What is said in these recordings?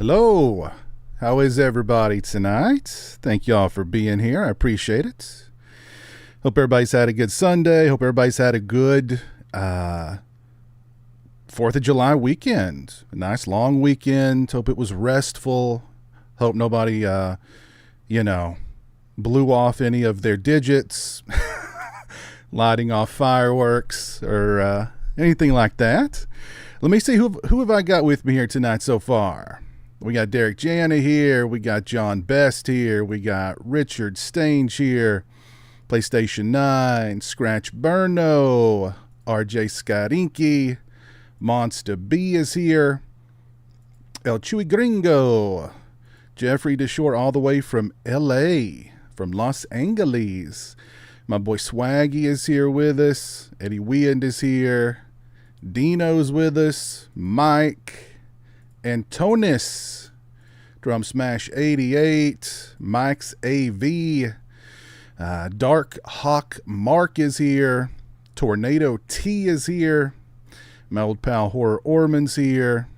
Hello. How is everybody tonight? Thank y'all for being here. I appreciate it. Hope everybody's had a good Sunday. Hope everybody's had a good 4th of July weekend. A nice long weekend. Hope it was restful. Hope nobody, blew off any of their digits, lighting off fireworks or anything like that. Let me see, who have I got with me here tonight so far? We got Derek Jana here. We got John Best here. We got Richard Stange here. PlayStation 9, Scratch Burno, RJ Skarinki, Monster B is here. El Chuy Gringo, Jeffrey DeShore all the way from LA, from Los Angeles. My boy Swaggy is here with us. Eddie Weand is here. Dino's with us. Mike. Antonis, Drum Smash 88, Mike's AV, Dark Hawk Mark is here, Tornado T is here, my old pal Horror Orman's here,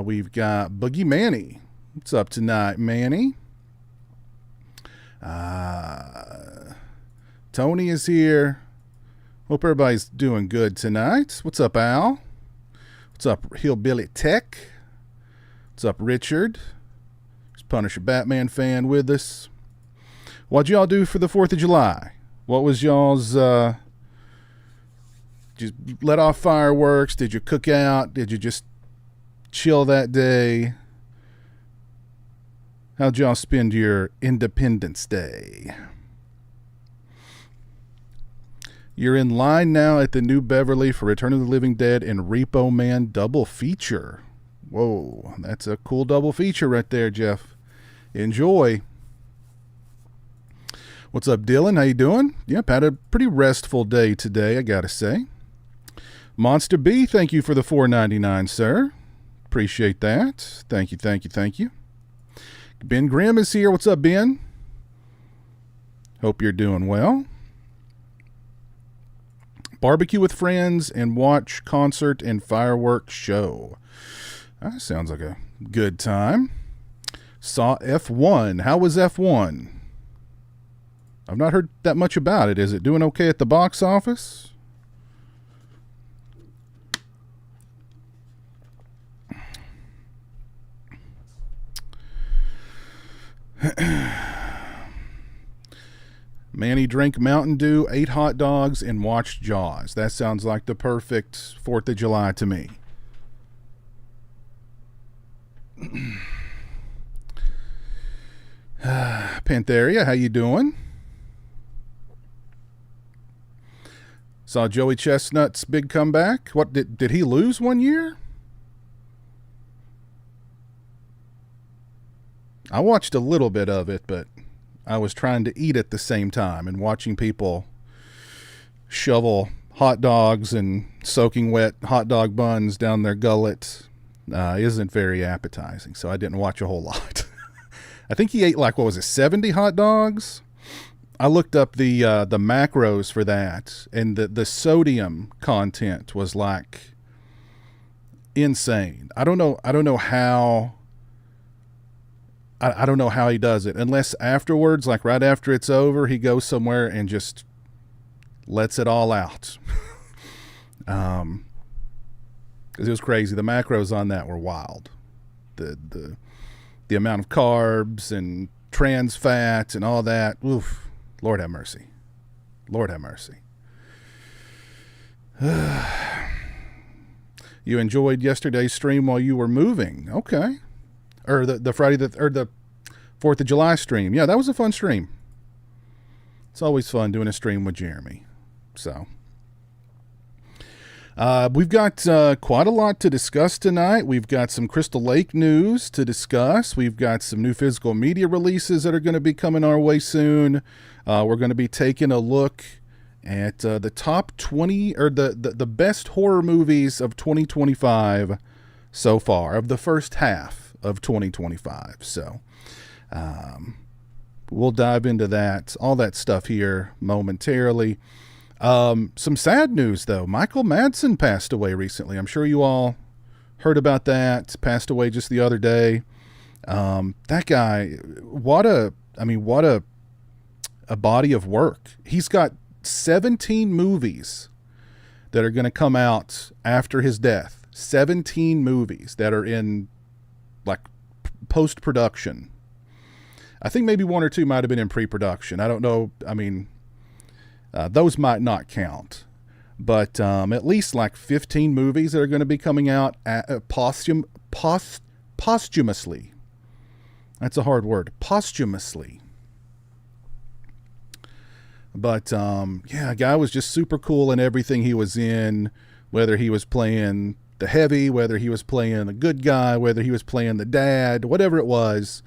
we've got Boogie Manny. What's up tonight, Manny? Tony is here. Hope everybody's doing good tonight. What's up, Al? What's up, Hillbilly Tech? What's up, Richard? There's Punisher Batman fan with us. What'd y'all do for the 4th of July? What was y'all's, just let off fireworks? Did you cook out? Did you just chill that day? How'd y'all spend your Independence Day? You're in line now at the New Beverly for Return of the Living Dead and Repo Man double feature. Whoa, that's a cool double feature right there, Jeff. Enjoy. What's up, Dylan? How you doing? Yep, had a pretty restful day today, I gotta say. Monster B, thank you for the $4.99, sir. Appreciate that. Thank you. Ben Grimm is here. What's up, Ben? Hope you're doing well. Barbecue with friends and watch concert and fireworks show. That sounds like a good time. Saw F1. How was F1? I've not heard that much about it. Is it doing okay at the box office? Manny drank Mountain Dew, ate hot dogs, and watched Jaws. That sounds like the perfect 4th of July to me. Pantheria, how you doing? Saw Joey Chestnut's big comeback. What, did he lose one year? I watched a little bit of it, but I was trying to eat at the same time, and watching people shovel hot dogs and soaking wet hot dog buns down their gullet isn't very appetizing, so I didn't watch a whole lot. I think he ate 70 hot dogs? I looked up the macros for that, and the sodium content was insane. I don't know how. I don't know how he does it, unless afterwards, right after it's over, he goes somewhere and just lets it all out. Because it was crazy. The macros on that were wild. The amount of carbs and trans fats and all that. Oof. Lord have mercy. Lord have mercy. You enjoyed yesterday's stream while you were moving. Okay. Or the Friday the 4th of July stream. Yeah, that was a fun stream. It's always fun doing a stream with Jeremy. So we've got quite a lot to discuss tonight. We've got some Crystal Lake news to discuss. We've got some new physical media releases that are going to be coming our way soon. We're going to be taking a look at the top 20 or the best horror movies of 2025 so far, of the first half of 2025. So we'll dive into that, all that stuff here momentarily. Some sad news though. Michael Madsen passed away recently. I'm sure you all Heard about that. Passed away just the other day. That guy, what a body of work. He's got 17 movies that are going to come out after his death. 17 movies that are in like post-production. I think maybe one or two might have been in pre-production. I don't know. I mean, those might not count. But at least like 15 movies that are going to be coming out posthumously. That's a hard word. Posthumously. But yeah, a guy was just super cool in everything he was in, whether he was playing the heavy, whether he was playing the good guy, whether he was playing the dad, whatever it was.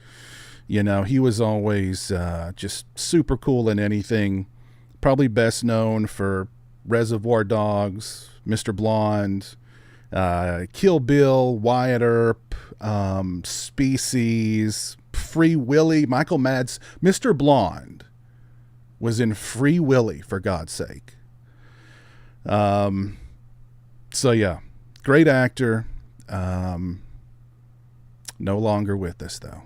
You know, he was always just super cool in anything. Probably best known for Reservoir Dogs, Mr. Blonde, Kill Bill, Wyatt Earp, Species, Free Willy, Michael Madsen. Mr. Blonde was in Free Willy, for God's sake. So yeah, great actor. No longer with us though.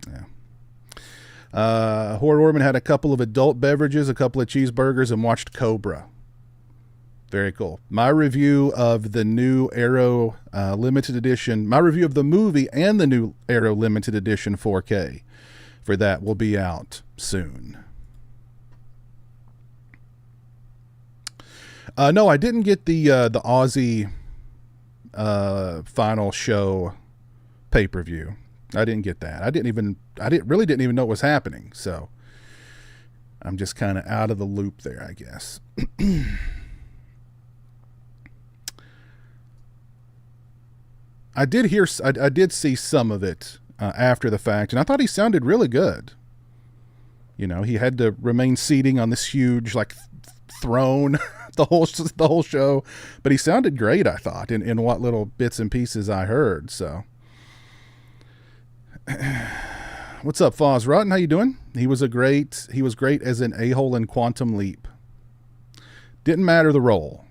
Yeah. Howard Orman had a couple of adult beverages, a couple of cheeseburgers, and watched Cobra. Very cool. My review of the new Arrow limited edition, my review of the movie and the new Arrow limited edition 4K for that will be out soon. No, I didn't get the Aussie final show pay-per-view. I didn't get that. I really didn't even know what was happening. So I'm just kind of out of the loop there, I guess. I did see some of it after the fact, and I thought he sounded really good. You know, he had to remain seating on this huge like throne the whole show, but he sounded great, I thought, in what little bits and pieces I heard. So what's up, Foz Rotten? How you doing? He was great as an a-hole in Quantum Leap. Didn't matter the role.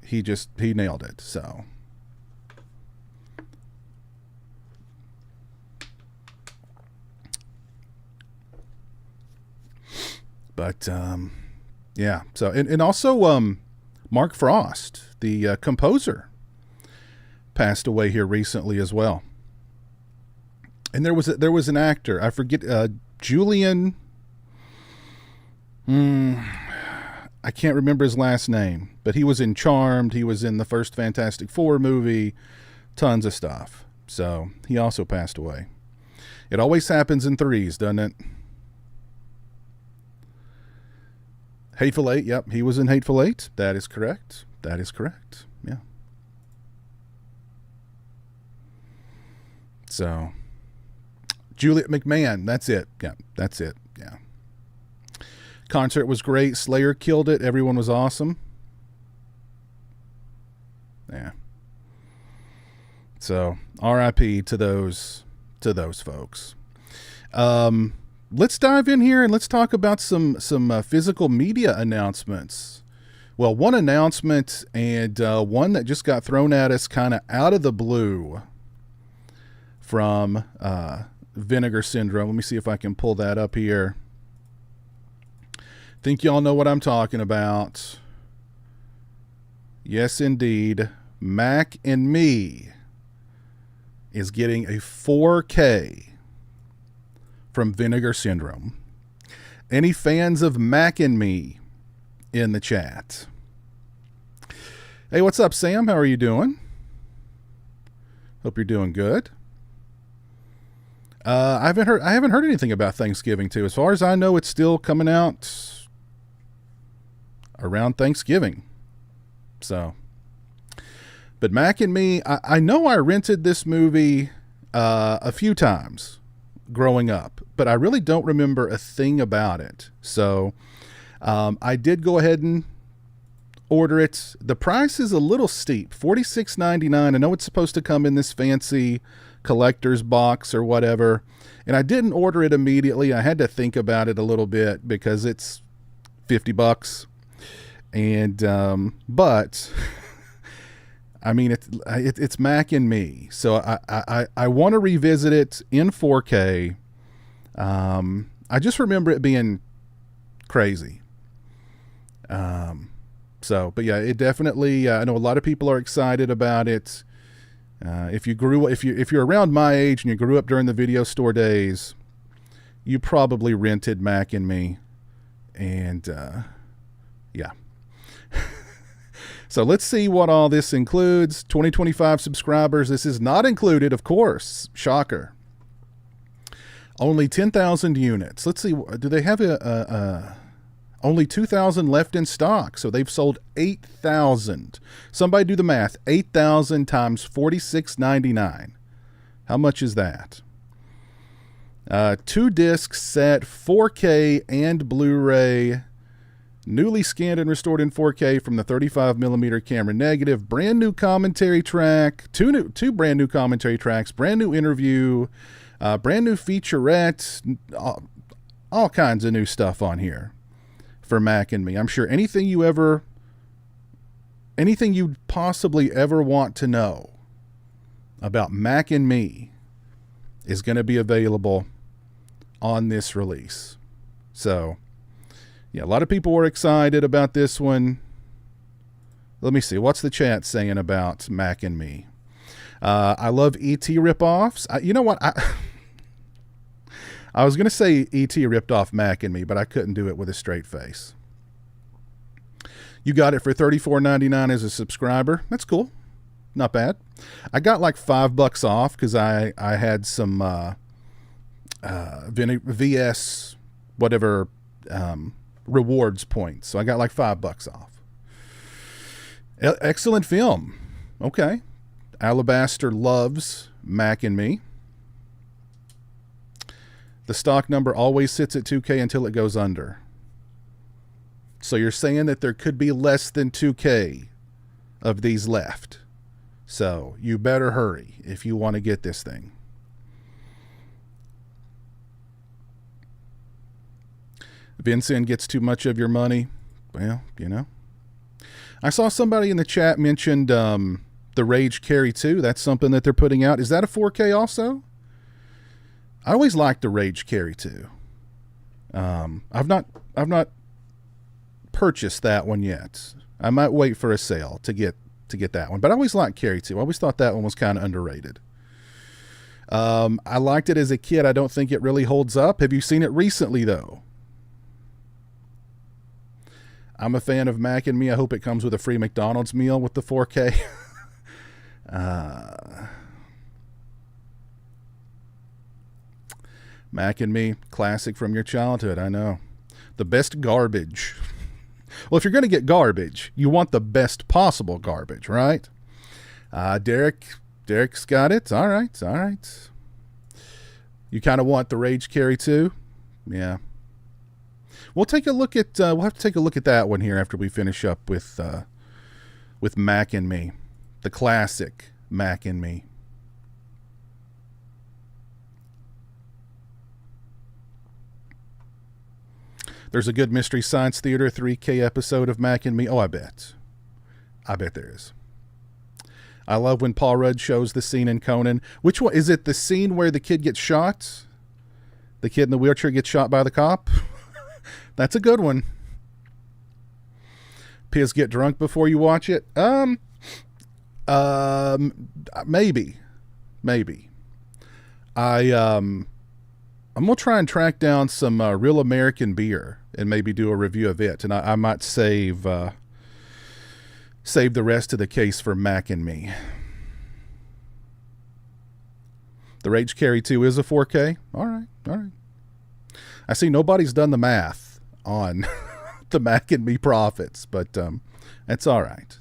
He nailed it. So but yeah. So and also Mark Frost, the composer, passed away here recently as well. And there was an actor, I forget, Julian. I can't remember his last name, but he was in Charmed. He was in the first Fantastic Four movie, tons of stuff. So he also passed away. It always happens in threes, doesn't it? Hateful Eight. Yep, he was in Hateful Eight. That is correct. Yeah. So. Juliet McMahon, that's it. Yeah, that's it. Yeah. Concert was great. Slayer killed it. Everyone was awesome. Yeah. So, RIP to those folks. Let's dive in here and let's talk about some physical media announcements. Well, one announcement and one that just got thrown at us kind of out of the blue from Vinegar Syndrome. Let me see if I can pull that up here. Think y'all know what I'm talking about. Yes, indeed. Mac and Me is getting a 4K from Vinegar Syndrome. Any fans of Mac and Me in the chat? Hey, what's up, Sam? How are you doing? Hope you're doing good. I haven't heard anything about Thanksgiving too. As far as I know, it's still coming out around Thanksgiving. So, but Mac and Me, I know I rented this movie a few times growing up, but I really don't remember a thing about it. So, I did go ahead and order it. The price is a little steep, $46.99. I know it's supposed to come in this fancy collector's box or whatever, and I didn't order it immediately. I had to think about it a little bit because it's $50, and but I mean, it's Mac and Me. So I want to revisit it in 4K. I just remember it being crazy. But yeah, it definitely, I know a lot of people are excited about it. If you're around my age and you grew up during the video store days, you probably rented Mac and Me. And, yeah. So let's see what all this includes. 2025 subscribers. This is not included, of course. Shocker. Only 10,000 units. Let's see. Do they have only 2,000 left in stock? So they've sold 8,000. Somebody do the math. 8,000 times $46.99. How much is that? 2 disc set, 4K and Blu-ray. Newly scanned and restored in 4K from the 35mm camera negative. Brand new commentary track. Two brand new commentary tracks. Brand new interview. Brand new featurette. All kinds of new stuff on here for Mac and Me. I'm sure anything you'd possibly ever want to know about Mac and Me is going to be available on this release. So, yeah, a lot of people were excited about this one. Let me see. What's the chat saying about Mac and Me? I love E.T. ripoffs. You know what? I was going to say E.T. ripped off Mac and Me, but I couldn't do it with a straight face. You got it for $34.99 as a subscriber. That's cool. Not bad. I got like $5 off because I had some VS whatever rewards points. So I got like $5 off. Excellent film. Okay. Alabaster loves Mac and Me. The stock number always sits at 2K until it goes under. So you're saying that there could be less than 2K of these left. So you better hurry if you want to get this thing. Vincent gets too much of your money. Well, you know. I saw somebody in the chat mentioned the Rage Carrie 2. That's something that they're putting out. Is that a 4K also? I always liked the Rage Carrie 2. I've not purchased that one yet. I might wait for a sale to get that one. But I always liked Carrie 2. I always thought that one was kind of underrated. I liked it as a kid. I don't think it really holds up. Have you seen it recently, though? I'm a fan of Mac and Me. I hope it comes with a free McDonald's meal with the 4K. Mac and Me, classic from your childhood, I know. The best garbage. Well, if you're going to get garbage, you want the best possible garbage, right? Derek's got it. All right. You kind of want the Rage Carrie too? Yeah. We'll take a look at. We'll have to take a look at that one here after we finish up with Mac and Me, the classic Mac and Me. There's a good Mystery Science Theater 3K episode of Mac and Me. Oh, I bet there is. I love when Paul Rudd shows the scene in Conan. Which one? Is it the scene where the kid gets shot? The kid in the wheelchair gets shot by the cop? That's a good one. Piz, get drunk before you watch it? Maybe. I'm going to try and track down some real American beer and maybe do a review of it. And I might save the rest of the case for Mac and Me. The Rage Carrie 2 is a 4K. All right. I see nobody's done the math on the Mac and Me profits, but that's all right.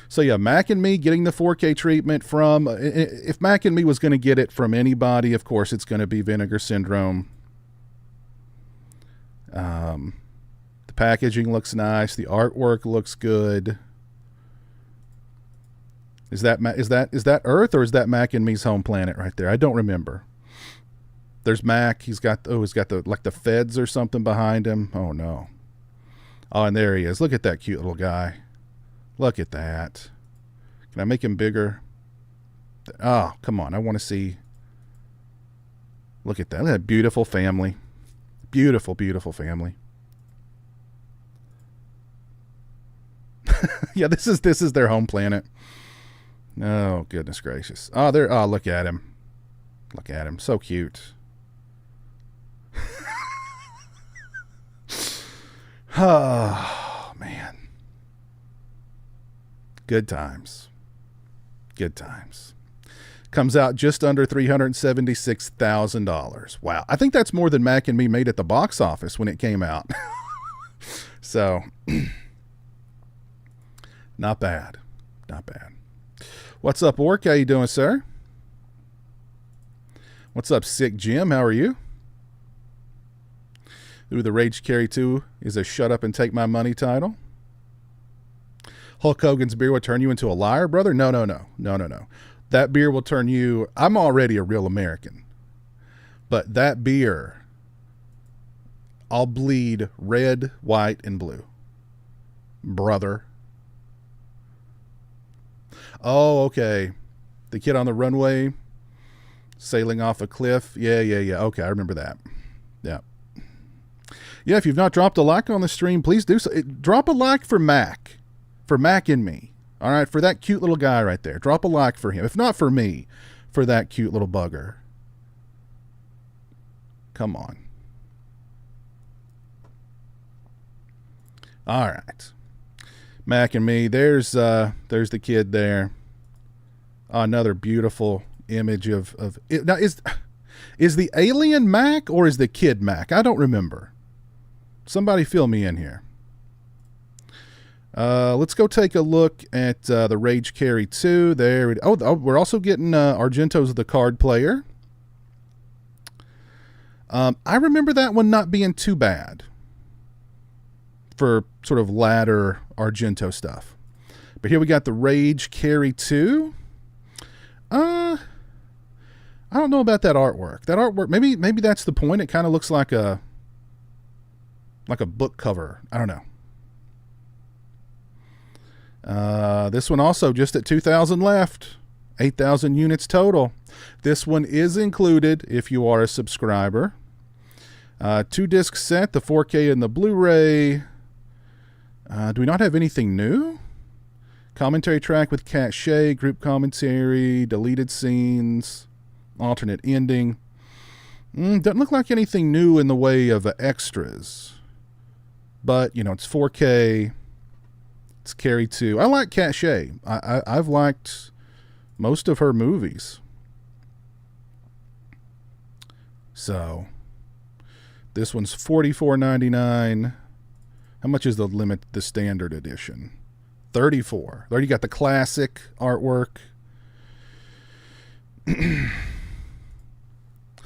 So yeah, Mac and Me getting the 4K treatment from, if Mac and Me was going to get it from anybody, of course it's going to be Vinegar Syndrome. The packaging looks nice. The artwork looks good. Is that Earth or is that Mac and Me's home planet right there? I don't remember. There's Mac. He's got the like the feds or something behind him. Oh no. Oh, and there he is. Look at that cute little guy. Look at that. Can I make him bigger? Oh, come on. I want to see. Look at that. Look at that beautiful family. Beautiful, beautiful family. Yeah, this is their home planet. Oh, goodness gracious. Oh, look at him. Look at him. So cute. Oh, man. Good times. Good times. Comes out just under $376,000. Wow. I think that's more than Mac and Me made at the box office when it came out. So, not bad. Not bad. What's up, Orc? How you doing, sir? What's up, Sick Jim? How are you? Ooh, the Rage Carrie 2 is a shut up and take my money title. Hulk Hogan's beer will turn you into a liar, brother? No. That beer will turn you... I'm already a real American. But that beer, I'll bleed red, white, and blue. Brother. Oh, okay. The kid on the runway sailing off a cliff. Yeah. Okay, I remember that. Yeah. Yeah, if you've not dropped a like on the stream, please do so. Drop a like for Mac. For Mac and Me. All right, for that cute little guy right there. Drop a like for him. If not for me, for that cute little bugger. Come on. All right. Mac and Me. There's the kid there. Another beautiful image of it. Now, is the alien Mac or is the kid Mac? I don't remember. Somebody fill me in here. Let's go take a look at the Rage Carrie 2. There. We're also getting Argento's The Card Player. I remember that one not being too bad for sort of latter Argento stuff. But here we got the Rage Carrie 2. I don't know about that artwork. That artwork, maybe that's the point. It kind of looks like a book cover. I don't know. This one also just at 2,000 left. 8,000 units total. This one is included if you are a subscriber. 2-disc set, the 4K and the Blu-ray. Do we not have anything new? Commentary track with cachet, group commentary, deleted scenes, alternate ending. Doesn't look like anything new in the way of extras. But, it's 4K. It's Carrie 2. I like cachet. I've liked most of her movies. So, this one's $44.99. How much is the standard edition? $34. There you got the classic artwork. It's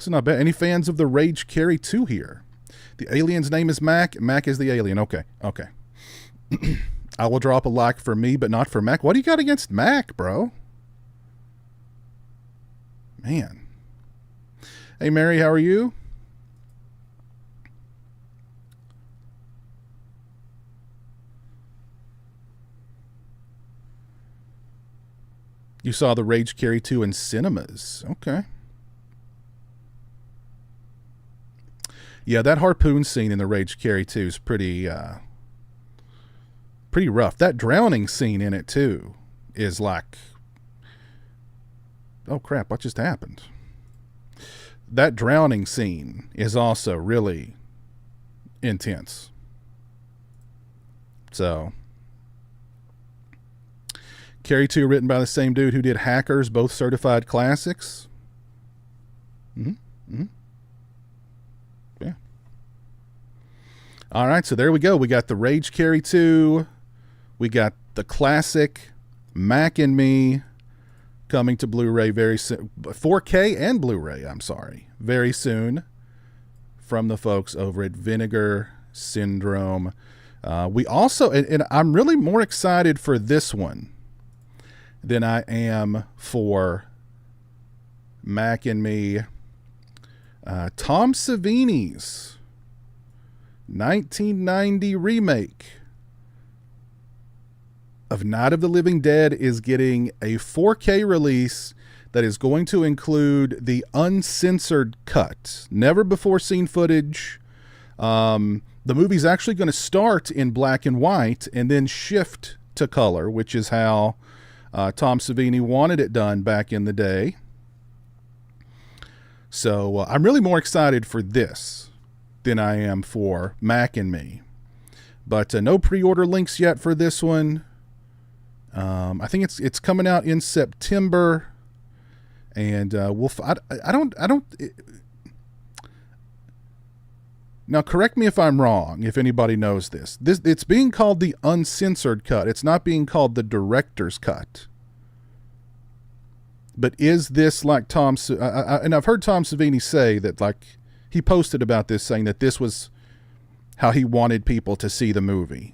not bad. Any fans of the Rage Carrie 2 here? The alien's name is Mac. Mac is the alien. Okay. I will drop a like for me, but not for Mac. What do you got against Mac, bro? Man. Hey, Mary, how are you? You saw the Rage Carrie 2 in cinemas. Okay. Yeah, that harpoon scene in the Rage Carrie 2 is pretty rough. That drowning scene in it, too, is like... Oh, crap, what just happened? That drowning scene is also really intense. So... Carrie 2, written by the same dude who did Hackers, both certified classics. Yeah. All right, so there we go. We got the Rage Carrie 2. We got the classic Mac and Me coming to Blu-ray very soon. 4K and Blu-ray, I'm sorry. Very soon from the folks over at Vinegar Syndrome. We also, and I'm really more excited for this one than I am for Mac and Me. Tom Savini's 1990 remake of Night of the Living Dead is getting a 4K release that is going to include the uncensored cut. Never before seen footage. The movie's actually going to start in black and white and then shift to color, which is how Tom Savini wanted it done back in the day. So I'm really more excited for this than I am for Mac and Me. But no pre-order links yet for this one. I think it's coming out in September, and now correct me if I'm wrong. If anybody knows this, it's being called the uncensored cut. It's not being called the director's cut. But is this like and I've heard Tom Savini say that, like, he posted about this saying that this was how he wanted people to see the movie.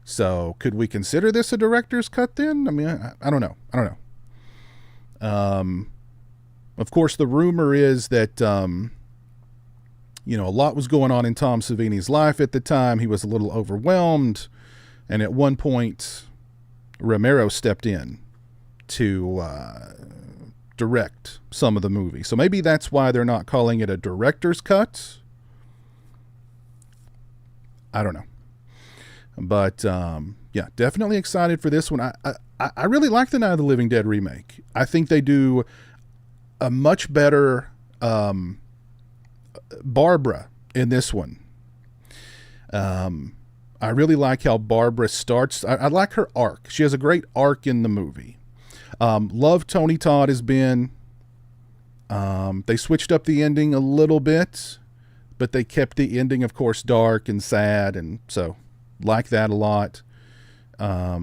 So could we consider this a director's cut then? I mean, I don't know. Of course, the rumor is that, a lot was going on in Tom Savini's life at the time. He was a little overwhelmed. And at one point, Romero stepped in to direct some of the movie. So maybe that's why they're not calling it a director's cut. I don't know. But, yeah, definitely excited for this one. I really like the Night of the Living Dead remake. I think they do a much better Barbara in this one. I really like how Barbara starts. I like her arc. She has a great arc in the movie. Love Tony Todd has been. They switched up the ending a little bit, but they kept the ending, of course, dark and sad, and so like that a lot. But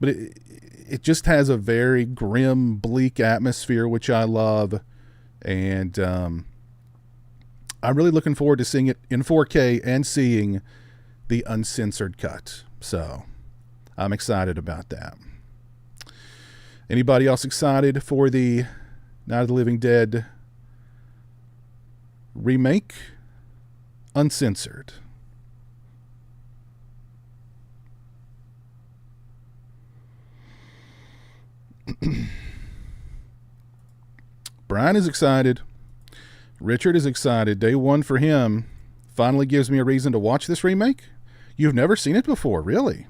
it just has a very grim, bleak atmosphere, which I love, and I'm really looking forward to seeing it in 4K and seeing the uncensored cut. So I'm excited about that. Anybody else excited for the Night of the Living Dead remake? Uncensored. Brian is excited. Richard is excited. Day one for him. Finally gives me a reason to watch this remake. You've never seen it before, really?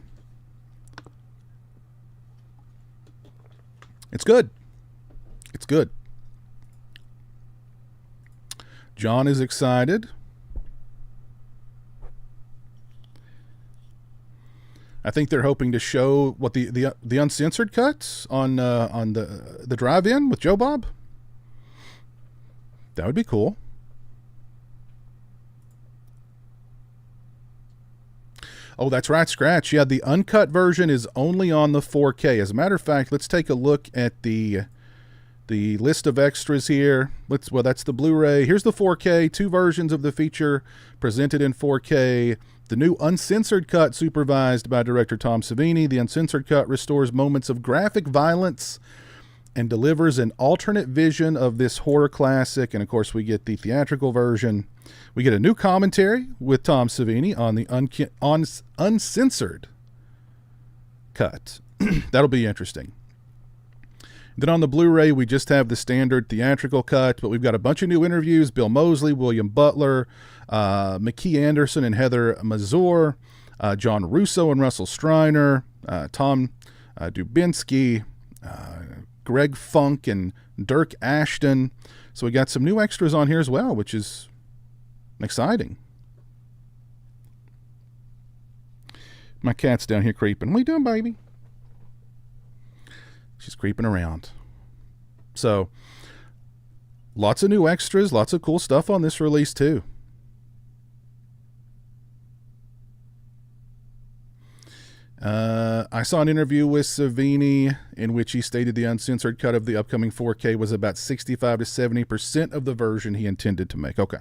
It's good. It's good. John is excited. I think they're hoping to show what the uncensored cuts on the drive-in with Joe Bob. That would be cool. Oh, that's right, Scratch. Yeah, the uncut version is only on the 4K. As a matter of fact, let's take a look at the list of extras here. Well, that's the Blu-ray. Here's the 4K. 2 versions of the feature presented in 4K. The new uncensored cut supervised by director Tom Savini. The uncensored cut restores moments of graphic violence and delivers an alternate vision of this horror classic. And, of course, we get the theatrical version. We get a new commentary with Tom Savini on the uncensored cut. That'll be interesting. Then on the Blu-ray, we just have the standard theatrical cut, but we've got a bunch of new interviews. Bill Moseley, William Butler, McKee Anderson and Heather Mazur, John Russo and Russell Striner, Tom Dubinsky, Greg Funk and Dirk Ashton. So we got some new extras on here as well, which is exciting. My cat's down here creeping. What are you doing, baby? She's creeping around. So, lots of new extras, lots of cool stuff on this release too. I saw an interview with Savini in which he stated the uncensored cut of the upcoming 4K was about 65 to 70% of the version he intended to make. Okay.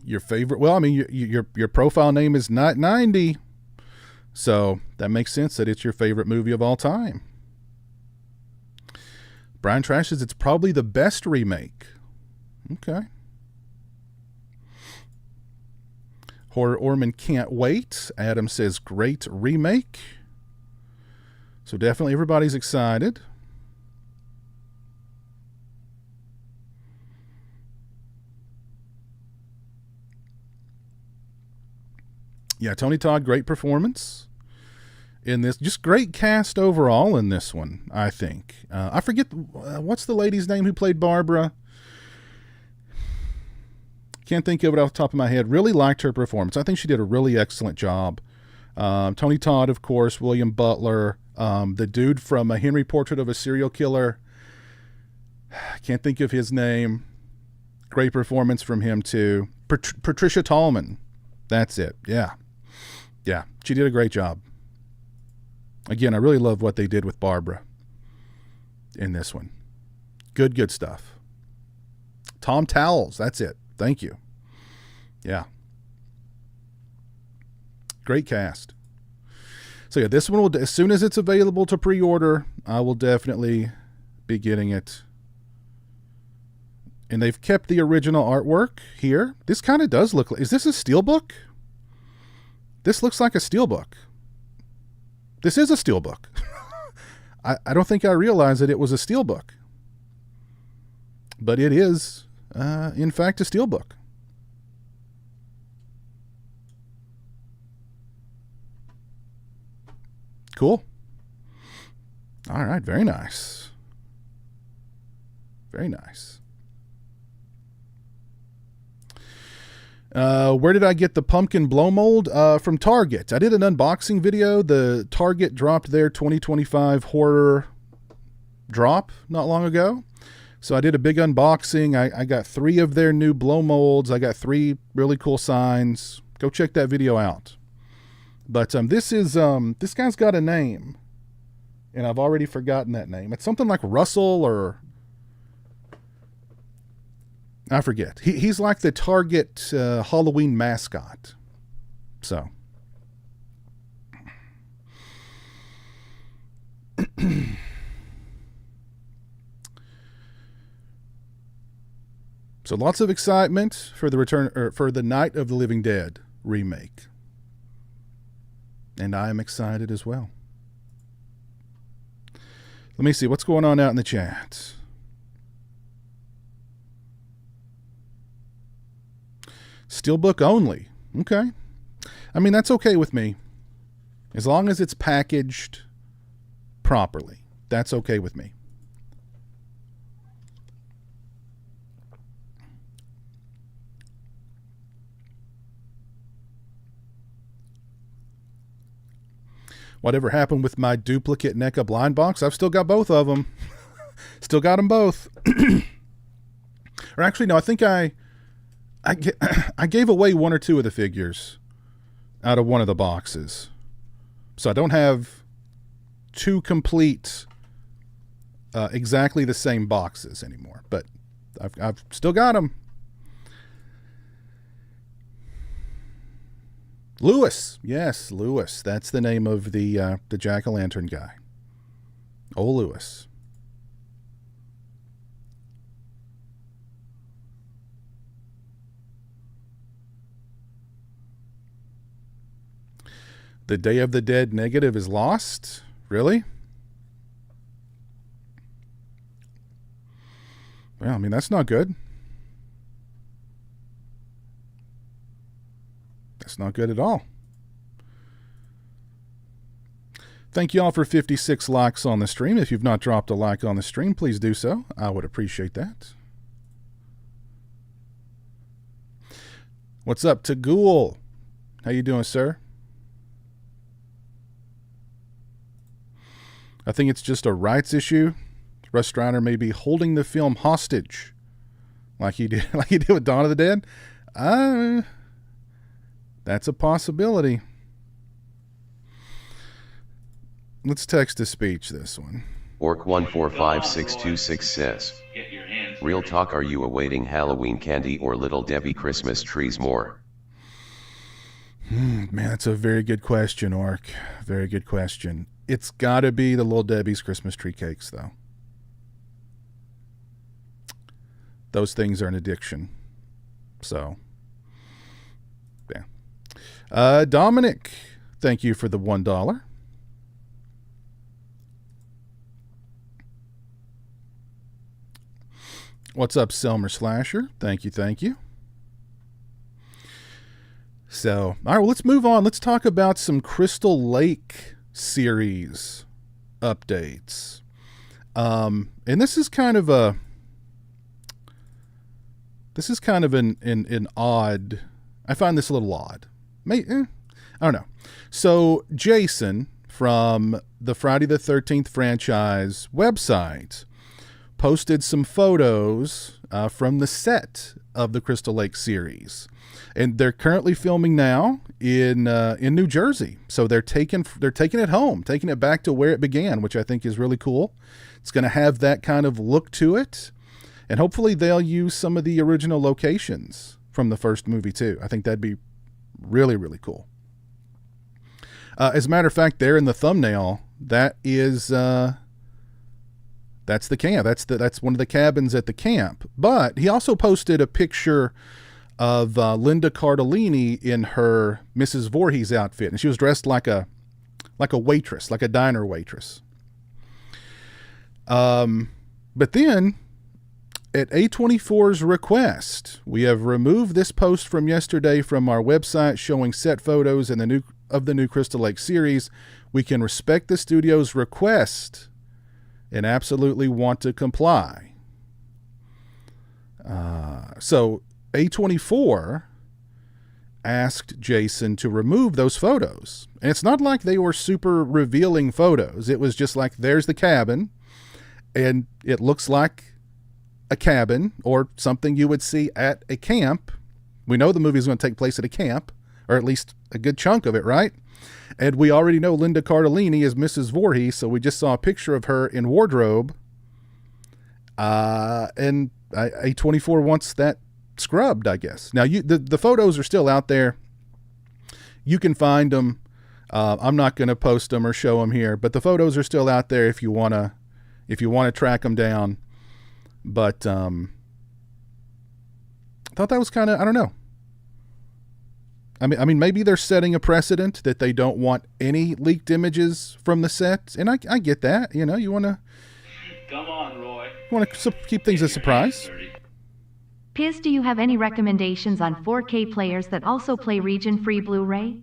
Your favorite? Well, I mean, your profile name is not 90, so that makes sense that it's your favorite movie of all time. Brian Trash says it's probably the best remake. Okay. Horror Orman can't wait. Adam says great remake. So definitely everybody's excited. Yeah, Tony Todd, great performance in this. Just great cast overall in this one, I think. I forget, what's the lady's name who played Barbara? Can't think of it off the top of my head. Really liked her performance. I think she did a really excellent job. Tony Todd, of course, William Butler, the dude from A Henry Portrait of a Serial Killer. Can't think of his name. Great performance from him, too. Patricia Tallman. That's it. Yeah. Yeah, she did a great job. Again, I really love what they did with Barbara in this one. Good stuff. Tom Towles, that's it. Thank you. Yeah. Great cast. So yeah, this one will, as soon as it's available to pre-order, I will definitely be getting it. And they've kept the original artwork here. This kind of does look like, is this a steelbook? This looks like a steelbook. This is a steelbook. I don't think I realized that it was a steelbook. But it is, in fact, a steelbook. Cool. All right, very nice. Very nice. Where did I get the pumpkin blow mold? From Target. I did an unboxing video. The Target dropped their 2025 horror drop not long ago. So I did a big unboxing. I got 3 of their new blow molds. I got 3 really cool signs. Go check that video out. But this guy's got a name, and I've already forgotten that name. It's something like Russell, or I forget. He's like the Target Halloween mascot. So. So lots of excitement for the return, or for the Night of the Living Dead remake. And I am excited as well. Let me see what's going on out in the chat. Steelbook only. Okay. I mean, that's okay with me. As long as it's packaged properly. That's okay with me. Whatever happened with my duplicate NECA blind box? I've still got both of them. Still got them both. Or actually, no, I think I gave away 1 or 2 of the figures out of one of the boxes. So I don't have 2 complete, exactly the same boxes anymore. But I've still got them. Lewis. Yes, Lewis. That's the name of the jack-o'-lantern guy. Old Lewis. The Day of the Dead negative is lost? Really? Well, I mean, that's not good. That's not good at all. Thank you all for 56 likes on the stream. If you've not dropped a like on the stream, please do so. I would appreciate that. What's up, Tagul? How you doing, sir? I think it's just a rights issue. Russ Strider may be holding the film hostage, like he did with Dawn of the Dead. That's a possibility. Let's text to speech this one. Orc145626 says, real talk, are you awaiting Halloween candy or Little Debbie Christmas trees more? Man, that's a very good question, Orc. Very good question. It's got to be the Little Debbie's Christmas tree cakes, though. Those things are an addiction. So, yeah. Dominic, thank you for the $1. What's up, Selmer Slasher? Thank you, thank you. So, all right, well, let's move on. Let's talk about some Crystal Lake series updates. And this is kind of an odd. I find this a little odd. I don't know. So Jason from the Friday the 13th franchise website posted some photos from the set of the Crystal Lake series, and they're currently filming now in New Jersey. So they're taking it home, taking it back to where it began, which I think is really cool. It's going to have that kind of look to it, and hopefully they'll use some of the original locations from the first movie too. I think that'd be really, really cool. As a matter of fact, there in the thumbnail, that is that's the camp. That's one of the cabins at the camp. But he also posted a picture of Linda Cardellini in her Mrs. Voorhees outfit, and she was dressed like a waitress, like a diner waitress. But then, at A24's request, we have removed this post from yesterday from our website showing set photos and the new Crystal Lake series. We can respect the studio's request and absolutely want to comply. So A24 asked Jason to remove those photos. And it's not like they were super revealing photos. It was just like, there's the cabin, and it looks like a cabin or something you would see at a camp. We know the movie is going to take place at a camp, or at least a good chunk of it, right? And we already know Linda Cardellini is Mrs. Voorhees, so we just saw a picture of her in wardrobe. And A24 wants that scrubbed, I guess. Now, the photos are still out there. You can find them. I'm not going to post them or show them here, but the photos are still out there if you want to track them down. But I thought that was kind of, I don't know. I mean, maybe they're setting a precedent that they don't want any leaked images from the set, and I get that. You know, you want to. Come on, Roy. You want to keep things a surprise. Piz, do you have any recommendations on 4K players that also play region-free Blu-ray?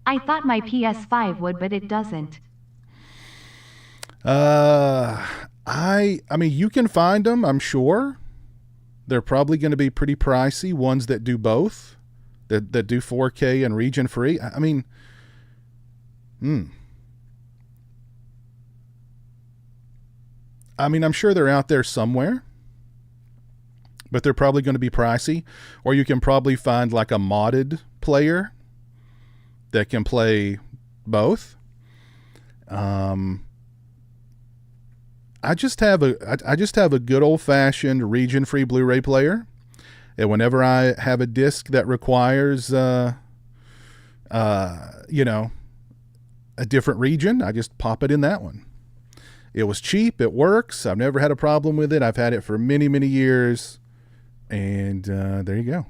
I thought my PS5 would, but it doesn't. I mean, you can find them, I'm sure. They're probably going to be pretty pricey, ones that do both. That do 4K and region free. I mean, I'm sure they're out there somewhere, but they're probably going to be pricey. Or you can probably find like a modded player that can play both. I just have a good old fashioned region free Blu-ray player. And whenever I have a disc that requires, a different region, I just pop it in that one. It was cheap. It works. I've never had a problem with it. I've had it for many, many years. And there you go.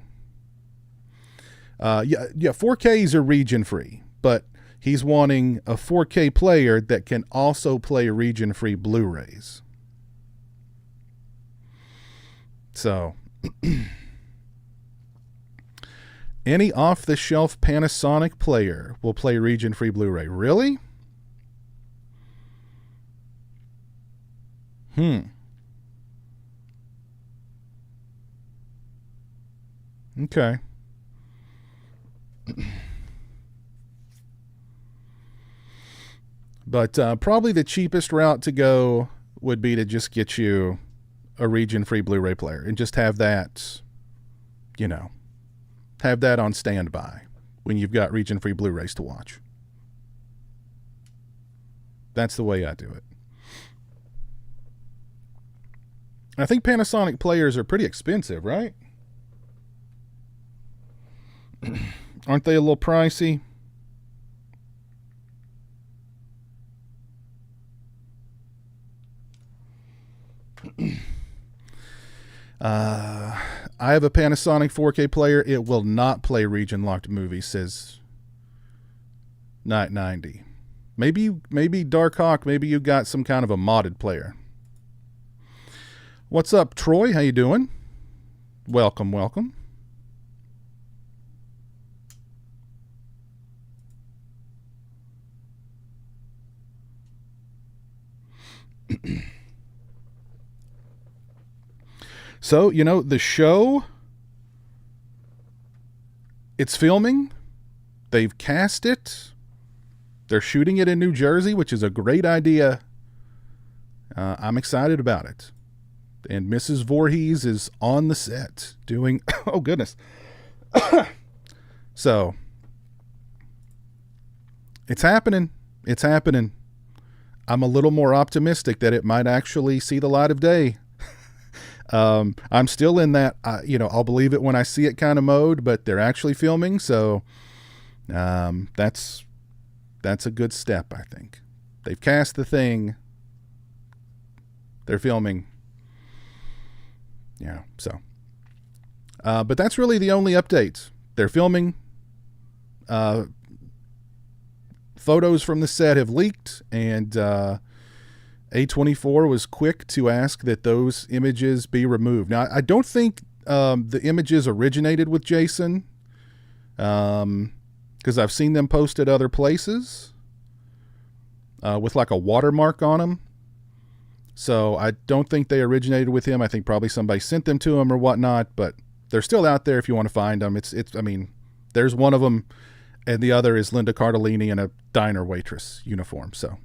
4Ks are region free, but he's wanting a 4K player that can also play region free Blu-rays. So... Any off-the-shelf Panasonic player will play region-free Blu-ray. Really? Okay. But probably the cheapest route to go would be to just get you a region-free Blu-ray player and just have that, have that on standby when you've got region-free Blu-rays to watch. That's the way I do it. I think Panasonic players are pretty expensive, right? Aren't they a little pricey? I have a Panasonic 4K player. It will not play region-locked movies, says Night 90. Maybe Dark Hawk, maybe you got some kind of a modded player. What's up, Troy? How you doing? Welcome, welcome. So, the show, it's filming. They've cast it. They're shooting it in New Jersey, which is a great idea. I'm excited about it. And Mrs. Voorhees is on the set doing, oh goodness. So, it's happening. It's happening. I'm a little more optimistic that it might actually see the light of day. I'm still in that, I'll believe it when I see it kind of mode, but they're actually filming. So, that's a good step, I think. They've cast the thing. They're filming. Yeah, so. But that's really the only update. They're filming. Photos from the set have leaked, and A24 was quick to ask that those images be removed. Now, I don't think the images originated with Jason, because I've seen them posted other places with like a watermark on them. So I don't think they originated with him. I think probably somebody sent them to him or whatnot, but they're still out there if you want to find them. There's one of them, and the other is Linda Cardellini in a diner waitress uniform. So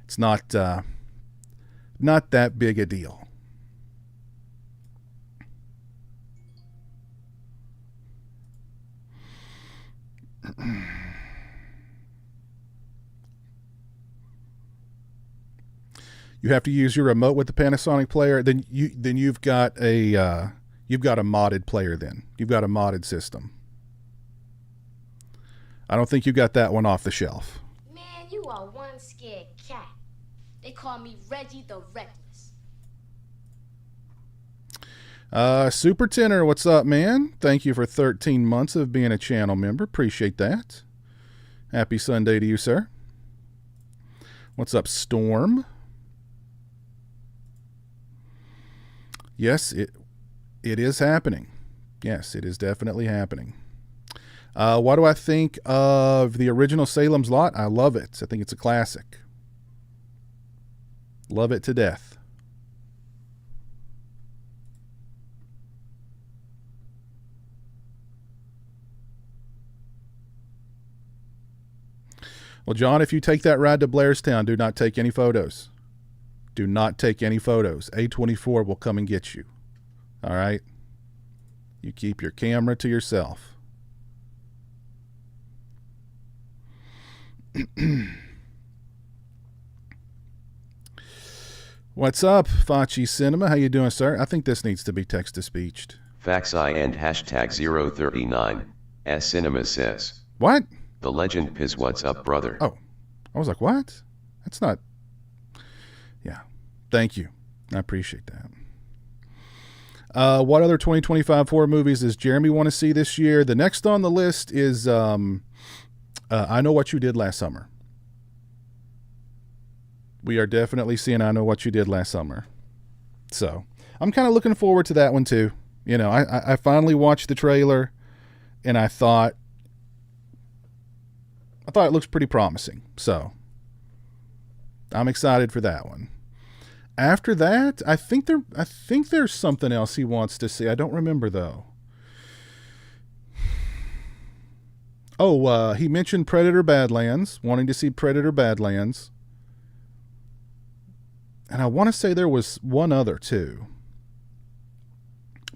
it's not that big a deal. You have to use your remote with the Panasonic player. Then you've got a modded player. Then you've got a modded system. I don't think you got that one off the shelf. Man, you are one scared cat. They call me Reggie the Reckless. Super Tenor, what's up, man? Thank you for 13 months of being a channel member. Appreciate that. Happy Sunday to you, sir. What's up, Storm? Yes, it is happening. Yes, it is definitely happening. What do I think of the original Salem's Lot? I love it. I think it's a classic. Love it to death. Well, John, if you take that ride to Blairstown, do not take any photos. Do not take any photos. A24 will come and get you. All right? You keep your camera to yourself. What's up, Fachi Cinema? How you doing, sir? I think this needs to be text-to-speeched. Faxi and hashtag 039. S Cinema says. What? The legend Piz, what's up, brother? Oh, I was like, what? That's not... Yeah. Thank you. I appreciate that. What other 2025 horror movies does Jeremy want to see this year? The next on the list is I Know What You Did Last Summer. We are definitely seeing I Know What You Did Last Summer. So I'm kind of looking forward to that one too. I finally watched the trailer and I thought it looks pretty promising. So I'm excited for that one. After that, I think there's something else he wants to see. I don't remember though. Oh, he mentioned Predator Badlands, wanting to see Predator Badlands. And I want to say there was one other too.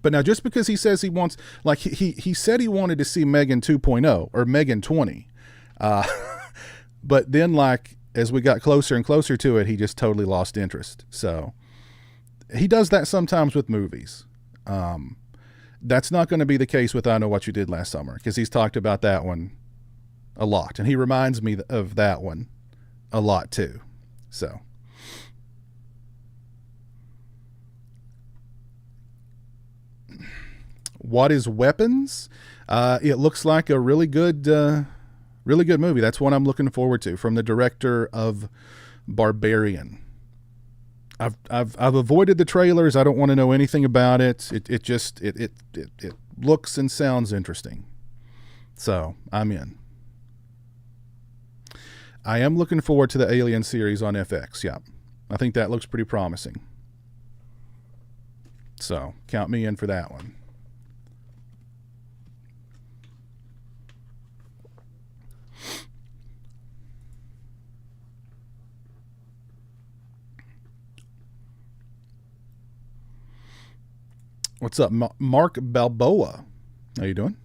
But now just because he says he wants, like he said he wanted to see Megan 2.0 or Megan 20. But then like, as we got closer and closer to it, he just totally lost interest. So he does that sometimes with movies. That's not going to be the case with I Know What You Did Last Summer, because he's talked about that one a lot. And he reminds me of that one a lot too. So. What is Weapons? It looks like a really good Really good movie. That's one I'm looking forward to, from the director of Barbarian. I've avoided the trailers. I don't want to know anything about it. It looks and sounds interesting. So I'm in. I am looking forward to the Alien series on FX. Yeah. I think that looks pretty promising. So count me in for that one. What's up, Mark Balboa? How you doing?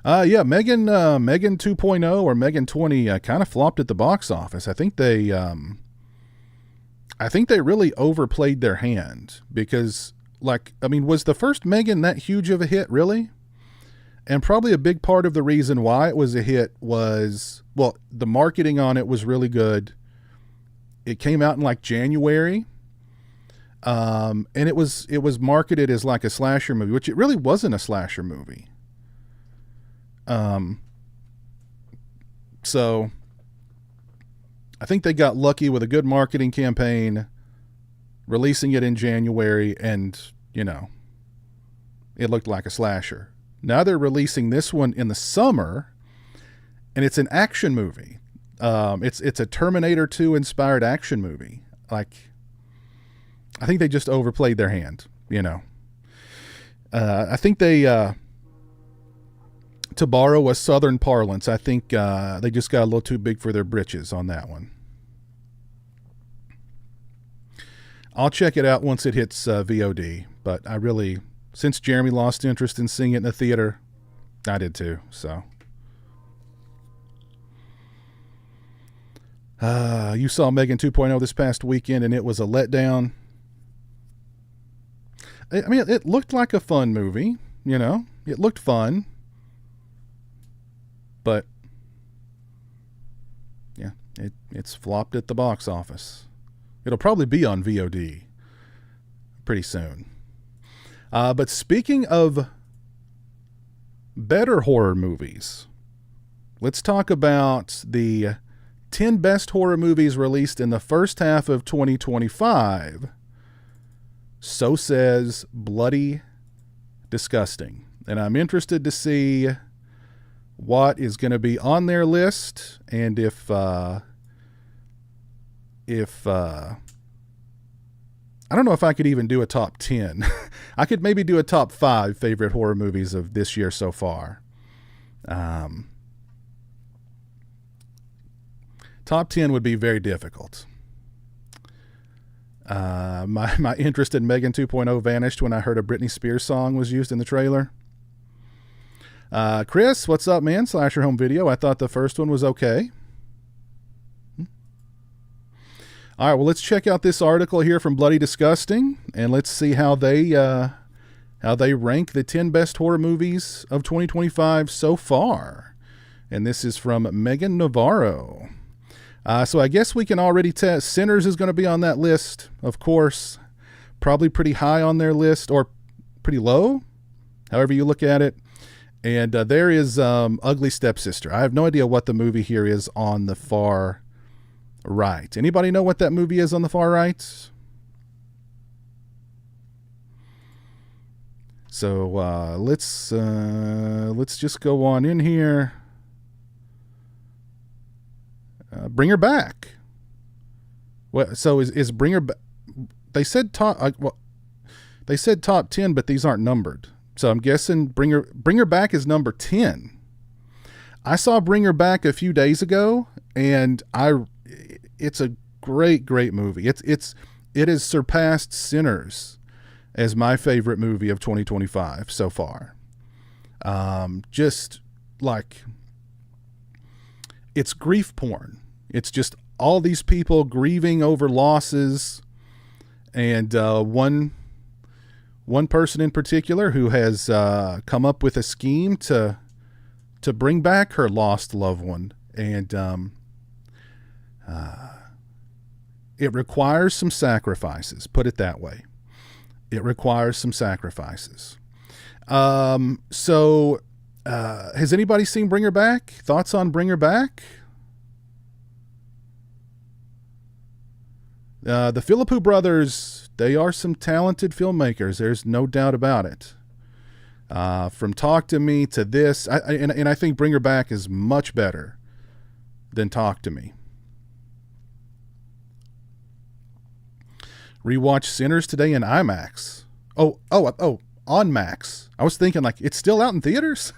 Yeah, Megan 2.0 or Megan 20 kind of flopped at the box office. I think they really overplayed their hand because, was the first Megan that huge of a hit, really? And probably a big part of the reason why it was a hit was, well, the marketing on it was really good. It came out in January, and it was marketed as like a slasher movie, which it really wasn't a slasher movie. So I think they got lucky with a good marketing campaign, releasing it in January, and it looked like a slasher. Now they're releasing this one in the summer, and it's an action movie. It's a Terminator 2 inspired action movie. I think they just overplayed their hand, I think they, to borrow a Southern parlance, I think they just got a little too big for their britches on that one. I'll check it out once it hits VOD, but since Jeremy lost interest in seeing it in the theater, I did too, so. You saw Megan 2.0 this past weekend, and it was a letdown. I mean, it looked like a fun movie, It looked fun. But, yeah, it's flopped at the box office. It'll probably be on VOD pretty soon. But speaking of better horror movies, let's talk about the 10 best horror movies released in the first half of 2025. So says Bloody Disgusting. And I'm interested to see what is going to be on their list, and if I don't know if I could even do a top 10. I could maybe do a top 5 favorite horror movies of this year so far. Top 10 would be very difficult. My interest in Megan 2.0 vanished when I heard a Britney Spears song was used in the trailer. Chris, what's up, man? Slasher Home Video. I thought the first one was okay. All right, well, let's check out this article here from Bloody Disgusting, and let's see how they rank the 10 best horror movies of 2025 so far. And this is from Megan Navarro. So I guess we can already tell Sinners is going to be on that list, of course. Probably pretty high on their list, or pretty low, however you look at it. And there is Ugly Stepsister. I have no idea what the movie here is on the far right. Anybody know what that movie is on the far right? So let's just go on in here. Bring Her Back. What? So is Bring Her Back? They said top 10, but these aren't numbered. So I'm guessing Bring Her Back is number 10. I saw Bring Her Back a few days ago, and it's a great movie. It has surpassed Sinners as my favorite movie of 2025 so far. Just like, it's grief porn. It's just all these people grieving over losses, and one person in particular who has come up with a scheme to bring back her lost loved one, and it requires some sacrifices, put it that way. It requires some sacrifices. Has anybody seen Bring Her Back? Thoughts on Bring Her Back? The Philippou brothers, they are some talented filmmakers. There's no doubt about it. From Talk to Me to this, and I think Bring Her Back is much better than Talk to Me. Rewatch Sinners today in IMAX. Oh, on Max. I was thinking like it's still out in theaters.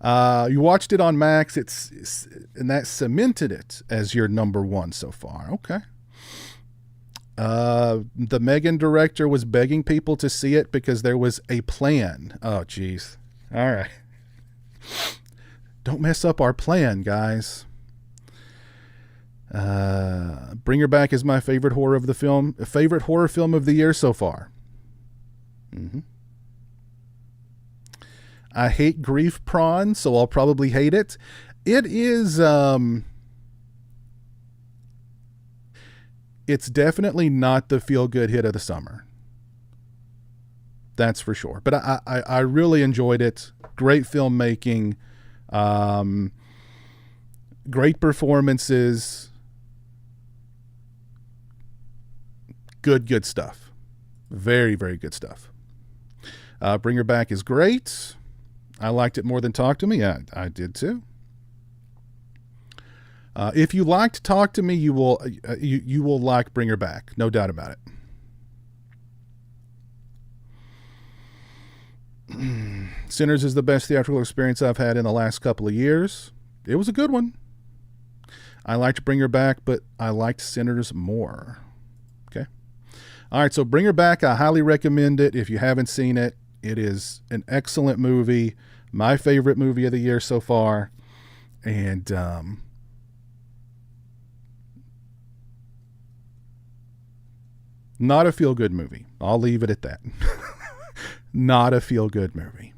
You watched it on Max. And that cemented it as your number one so far. Okay. The Megan director was begging people to see it because there was a plan. Oh, geez. All right. Don't mess up our plan, guys. Bring Her Back is my favorite horror film of the year so far. Mm-hmm. I hate Grief Prawn, so I'll probably hate it. It is, it's definitely not the feel-good hit of the summer. That's for sure. But I really enjoyed it. Great filmmaking. Great performances. Good stuff. Very, very good stuff. Bring Her Back is great. I liked it more than Talk to Me. I did too. If you liked Talk to Me, you will like Bring Her Back. No doubt about it. Sinners is the best theatrical experience I've had in the last couple of years. It was a good one. I liked Bring Her Back, but I liked Sinners more. Okay. All right, so Bring Her Back, I highly recommend it. If you haven't seen it, it is an excellent movie. My favorite movie of the year so far. And not a feel-good movie. I'll leave it at that. Not a feel-good movie.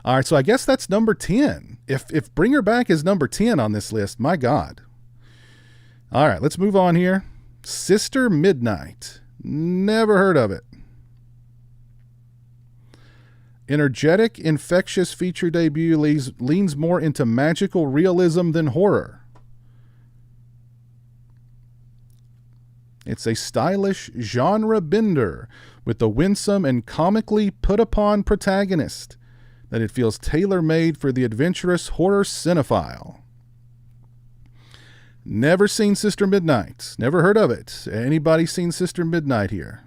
All right, so I guess that's number 10. If Bring Her Back is number 10 on this list, my God. All right, let's move on here. Sister Midnight. Never heard of it. Energetic, infectious feature debut leans more into magical realism than horror. It's a stylish genre bender with a winsome and comically put-upon protagonist that it feels tailor-made for the adventurous horror cinephile. Never seen Sister Midnight. Never heard of it. Anybody seen Sister Midnight here?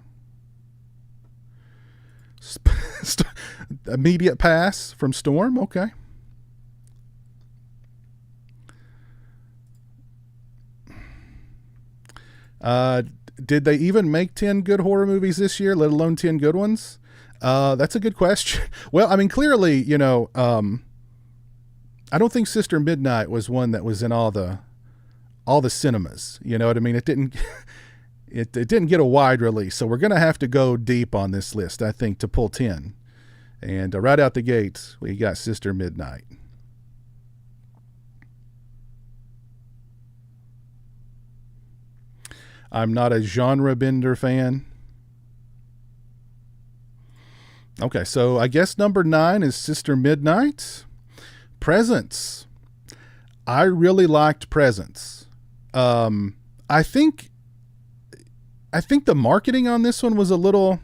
Immediate pass from Storm? Okay. Did they even make 10 good horror movies this year, let alone 10 good ones? That's a good question. Well, I mean, clearly, I don't think Sister Midnight was one that was in all the cinemas. You know what I mean? It didn't get a wide release. So we're going to have to go deep on this list, I think, to pull 10. And right out the gate, we got Sister Midnight. I'm not a genre bender fan. Okay, so I guess number 9 is Sister Midnight. Presents. I really liked Presents. I think the marketing on this one was a little.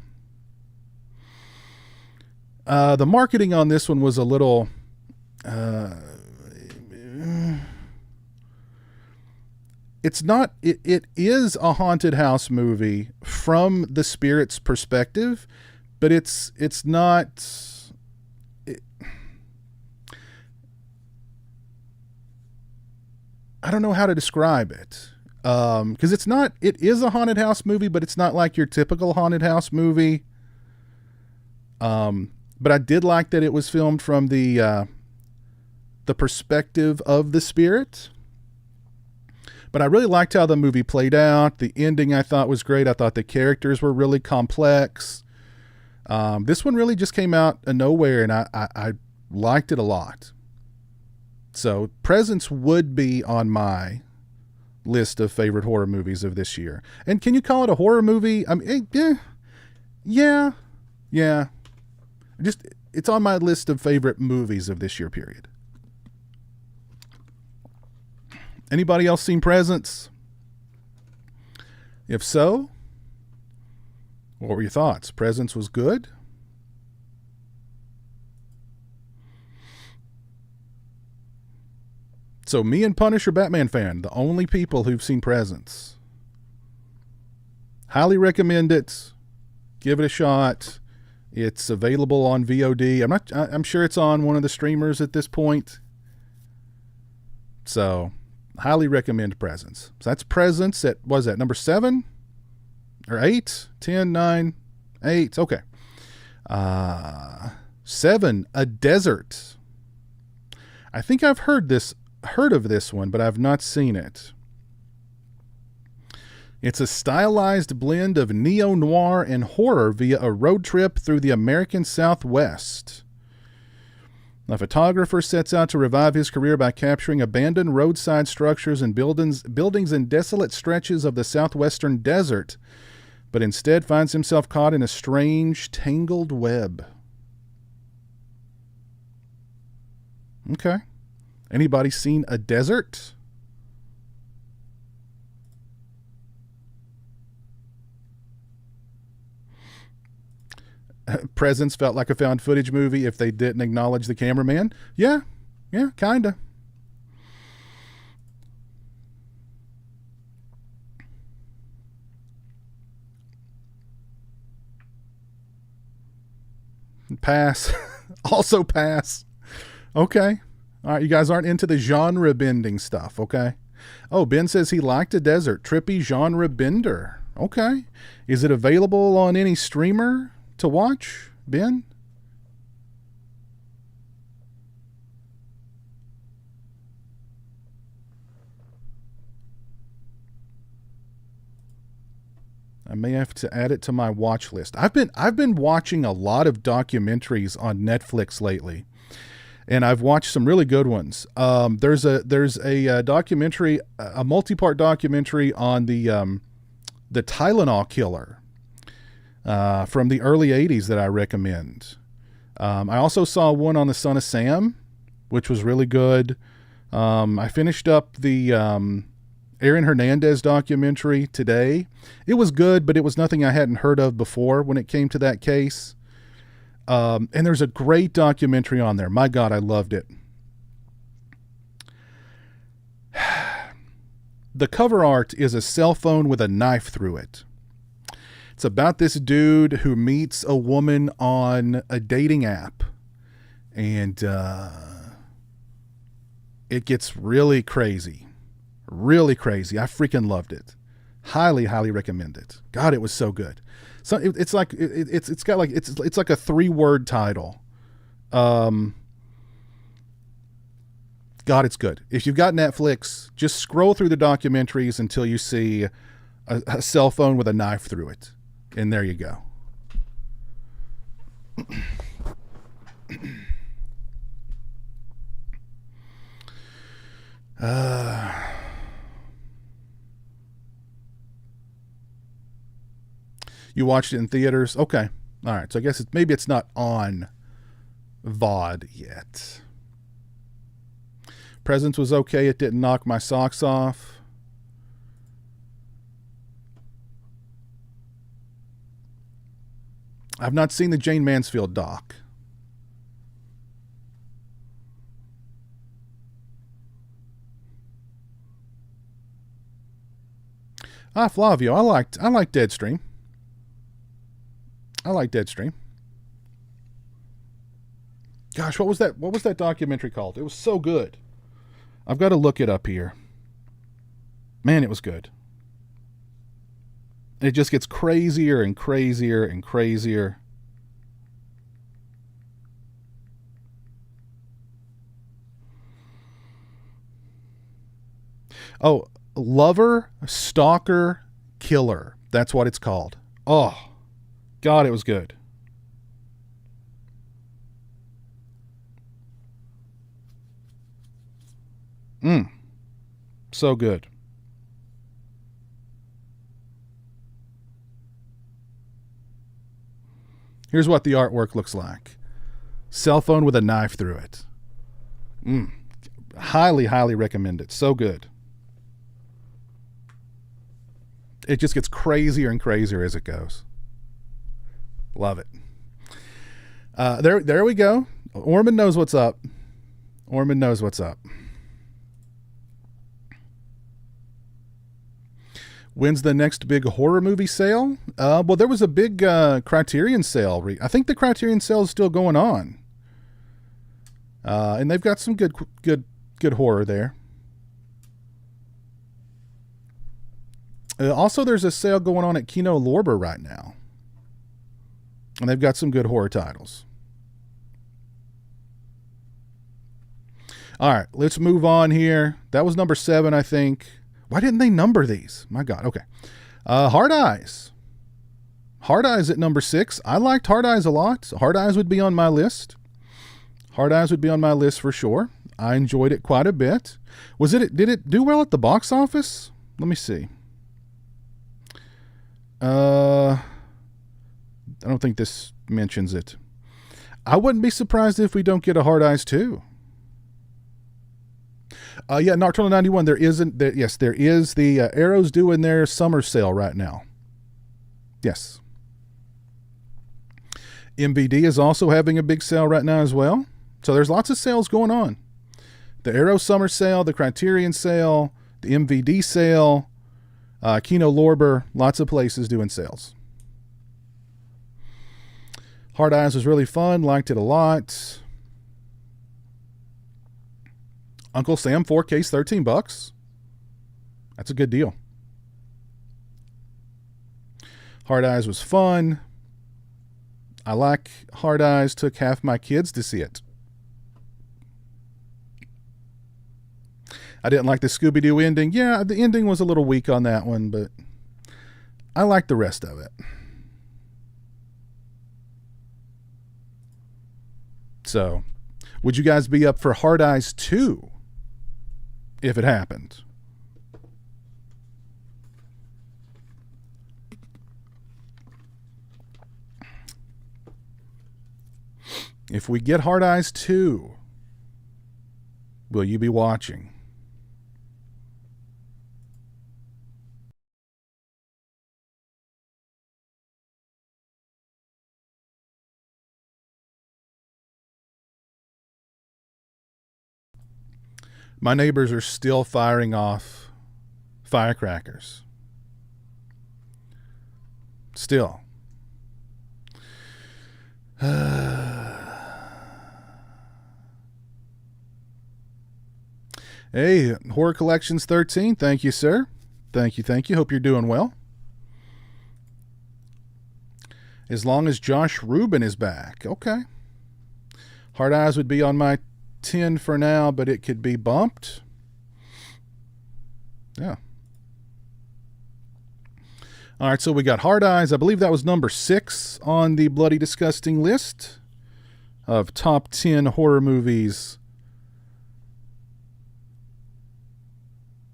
It's not. It is a haunted house movie from the spirit's perspective, but it's not. I don't know how to describe it. Because it is a haunted house movie, but it's not like your typical haunted house movie. But I did like that it was filmed from the perspective of the spirit. But I really liked how the movie played out. The ending I thought was great. I thought the characters were really complex. This one really just came out of nowhere, and I liked it a lot. So Presence would be on my list of favorite horror movies of this year. And can you call it a horror movie? I mean, yeah. Yeah. Yeah. Just, it's on my list of favorite movies of this year period. Anybody else seen Presents? If so, what were your thoughts? Presents was good? So me and Punisher Batman fan, the only people who've seen Presents. Highly recommend it. Give it a shot. It's available on VOD. I'm sure it's on one of the streamers at this point. So, highly recommend Presents. So that's Presents at, what is that, number 7? Or 8? 10, 9, 8. Okay. 7, A Desert. I think I've heard of this one, but I've not seen it. It's a stylized blend of neo-noir and horror via a road trip through the American Southwest. A photographer sets out to revive his career by capturing abandoned roadside structures and buildings in desolate stretches of the southwestern desert, but instead finds himself caught in a strange, tangled web. Okay. Anybody seen A Desert? Presents felt like a found footage movie if they didn't acknowledge the cameraman. Yeah, kinda. Pass. Also pass. Okay. All right, you guys aren't into the genre bending stuff, okay? Oh, Ben says he liked A Desert. Trippy genre bender. Okay. Is it available on any streamer to watch, Ben? I may have to add it to my watch list. I've been watching a lot of documentaries on Netflix lately, and I've watched some really good ones. There's a documentary, a multi-part documentary on the Tylenol killer from the early 80s that I recommend. I also saw one on the Son of Sam, which was really good. I finished up the Aaron Hernandez documentary today. It was good, but it was nothing I hadn't heard of before when it came to that case. And there's a great documentary on there. My God, I loved it. The cover art is a cell phone with a knife through it. It's about this dude who meets a woman on a dating app. And it gets really crazy. Really crazy. I freaking loved it. Highly, highly recommend it. God, it was so good. So it's like it's got like it's like a 3-word title. God, it's good. If you've got Netflix, just scroll through the documentaries until you see a cell phone with a knife through it, and there you go. You watched it in theaters? Okay. All right. So I guess maybe it's not on VOD yet. Presents was okay. It didn't knock my socks off. I've not seen the Jane Mansfield doc. Flavio, I liked Deadstream. I like Deadstream. Gosh, what was that documentary called? It was so good. I've got to look it up here. Man, it was good. It just gets crazier and crazier and crazier. Oh, Lover, Stalker, Killer. That's what it's called. Oh, God, it was good. So good. Here's what the artwork looks like. Cell phone with a knife through it. Highly, highly recommend it. So good. It just gets crazier and crazier as it goes. Love it. There we go. Orman knows what's up. Orman knows what's up. When's the next big horror movie sale? Well, there was a big Criterion sale. I think the Criterion sale is still going on. And they've got some good horror there. Also, there's a sale going on at Kino Lorber right now. And they've got some good horror titles. All right, let's move on here. That was number 7, I think. Why didn't they number these? My God. Okay. Hard Eyes. Hard Eyes at number 6. I liked Hard Eyes a lot. Hard Eyes would be on my list. Hard Eyes would be on my list for sure. I enjoyed it quite a bit. Did it do well at the box office? Let me see. I don't think this mentions it. I wouldn't be surprised if we don't get a Hard Eyes 2. Nocturnal 91. There is the Arrow's doing their summer sale right now. Yes. MVD is also having a big sale right now as well. So there's lots of sales going on. The Arrow summer sale, the Criterion sale, the MVD sale, Kino Lorber, lots of places doing sales. Hard Eyes was really fun. Liked it a lot. Uncle Sam 4K's $13. That's a good deal. Hard Eyes was fun. I like Hard Eyes. Took half my kids to see it. I didn't like the Scooby-Doo ending. Yeah, the ending was a little weak on that one, but I liked the rest of it. So, would you guys be up for Hard Eyes 2 if it happened? If we get Hard Eyes 2, will you be watching? My neighbors are still firing off firecrackers. Still. Hey, Horror Collections 13. Thank you, sir. Thank you. Hope you're doing well. As long as Josh Rubin is back. Okay. Hard Eyes would be on my 10 for now, but it could be bumped. Yeah. All right, so we got Hard Eyes. I believe that was number 6 on the Bloody Disgusting list of top 10 horror movies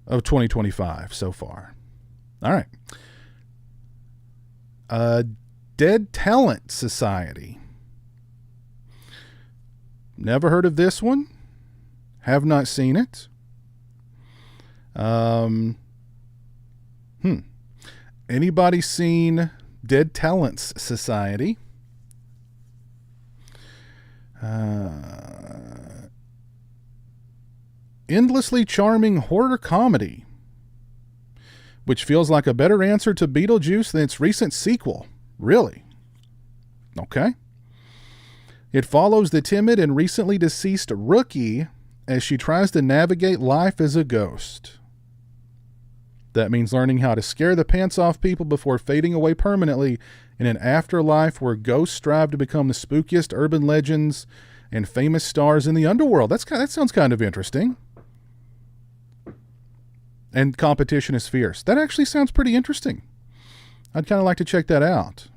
of 2025 so far. All right. Dead Talent Society. Never heard of this one. Have not seen it. Anybody seen Dead Talents Society? Endlessly charming horror comedy, which feels like a better answer to Beetlejuice than its recent sequel. Really? Okay. It follows the timid and recently deceased Rookie as she tries to navigate life as a ghost. That means learning how to scare the pants off people before fading away permanently in an afterlife where ghosts strive to become the spookiest urban legends and famous stars in the underworld. That sounds kind of interesting. And competition is fierce. That actually sounds pretty interesting. I'd kind of like to check that out.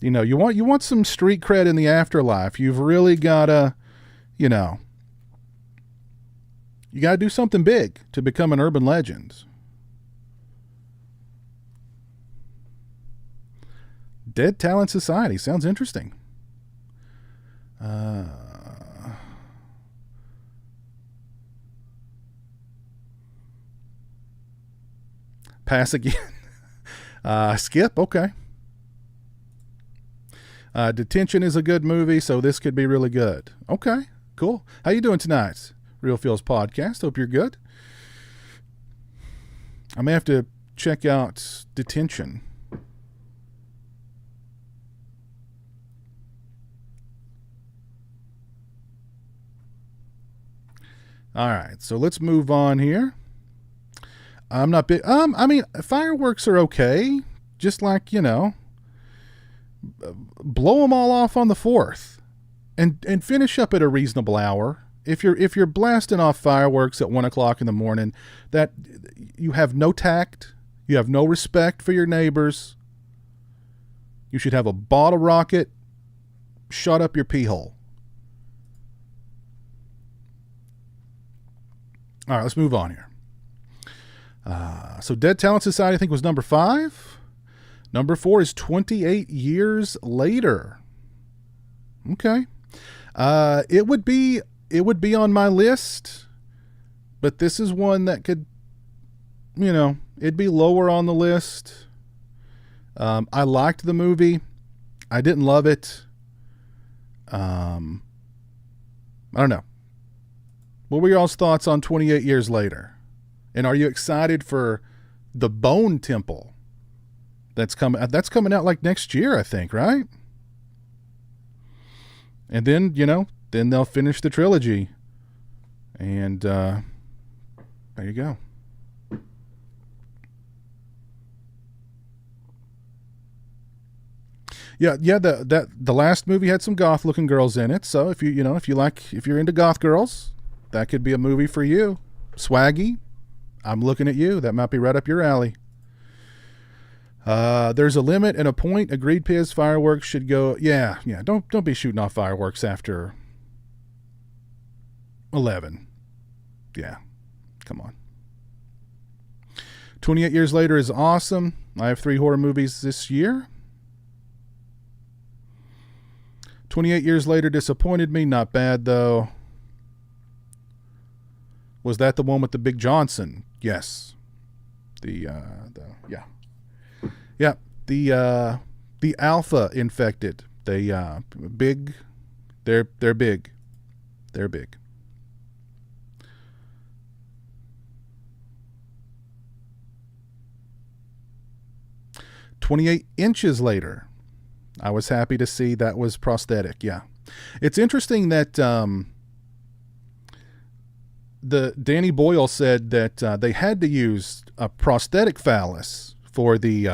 You know, you want some street cred in the afterlife. You've really got to, you got to do something big to become an urban legend. Dead Talent Society. Sounds interesting. Pass again. Skip. Okay. Detention is a good movie, so this could be really good. Okay, cool. How you doing tonight? Real Feels Podcast. Hope you're good. I may have to check out Detention. All right, so let's move on here. I'm not big. I mean, fireworks are okay. Just like, blow them all off on the 4th, and finish up at a reasonable hour. If you're blasting off fireworks at 1:00 in the morning, that you have no tact, you have no respect for your neighbors. You should have a bottle rocket shut up your pee hole. All right, let's move on here. So Dead Talent Society, I think, was number 5. Number 4 is 28 Years Later. Okay. It would be on my list, but this is one that could, it'd be lower on the list. I liked the movie. I didn't love it. I don't know. What were y'all's thoughts on 28 Years Later? And are you excited for the Bone Temple? That's coming out like next year, I think, right? And then, then they'll finish the trilogy. And there you go. Yeah, the last movie had some goth looking girls in it. So if you're into goth girls, that could be a movie for you. Swaggy, I'm looking at you. That might be right up your alley. There's a limit and a point. Agreed, Piz. Fireworks should go. Yeah. Don't be shooting off fireworks after 11. Yeah. Come on. 28 Years Later is awesome. I have 3 horror movies this year. 28 Years Later disappointed me. Not bad, though. Was that the one with the Big Johnson? Yes. Yeah, the alpha infected. They big. They're big. They're big. "28 Inches Later." I was happy to see that was prosthetic. Yeah, it's interesting that the Danny Boyle said that they had to use a prosthetic phallus for the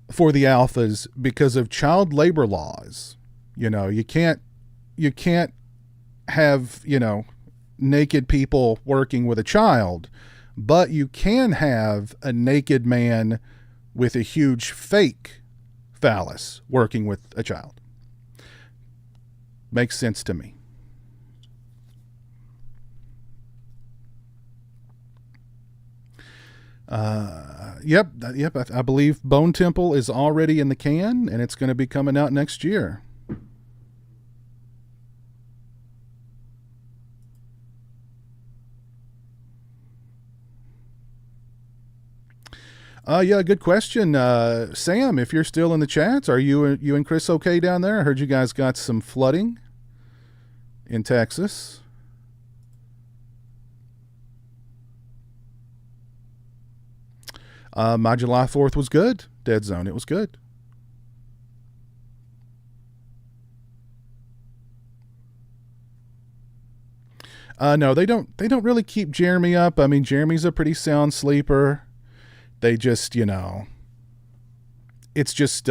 alphas because of child labor laws. You can't have, naked people working with a child, but you can have a naked man with a huge fake phallus working with a child. Makes sense to me. Yep. I believe Bone Temple is already in the can, and it's going to be coming out next year. Yeah, good question. Sam, if you're still in the chats, are you and Chris okay down there? I heard you guys got some flooding in Texas. My July 4th was good. Dead Zone, it was good. No, they don't really keep Jeremy up. I mean, Jeremy's a pretty sound sleeper. They just, it's just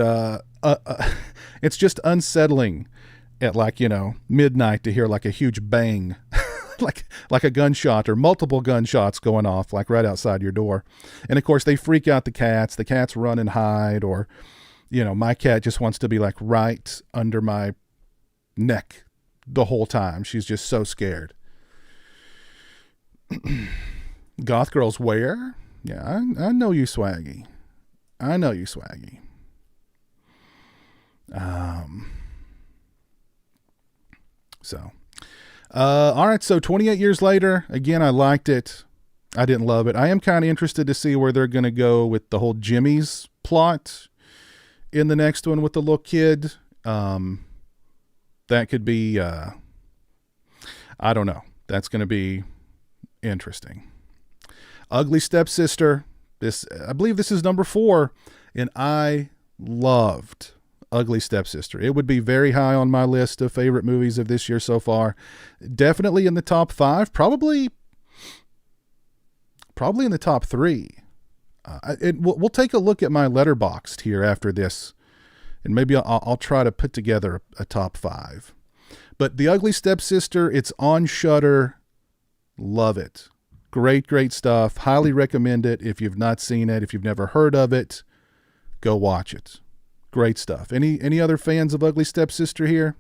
unsettling at midnight to hear like a huge bang, like a gunshot or multiple gunshots going off like right outside your door. And of course they freak out the cats. The cats run and hide, or, my cat just wants to be like right under my neck the whole time. She's just so scared. Goth girls where? Yeah, I know you, Swaggy. I know you, Swaggy. All right. So 28 years later, again, I liked it. I didn't love it. I am kind of interested to see where they're going to go with the whole Jimmy's plot in the next one with the little kid. That could be, I don't know. That's going to be interesting. Ugly Stepsister. I believe this is number 4, and I loved Ugly Stepsister. It would be very high on my list of favorite movies of this year so far. Definitely in the top 5, probably in the top 3. We'll take a look at my Letterboxd here after this, and maybe I'll try to put together a top 5. But The Ugly Stepsister, it's on Shudder. Love it. Great stuff. Highly recommend it. If you've not seen it, if you've never heard of it, go watch it. Great stuff. Any other fans of Ugly Stepsister here?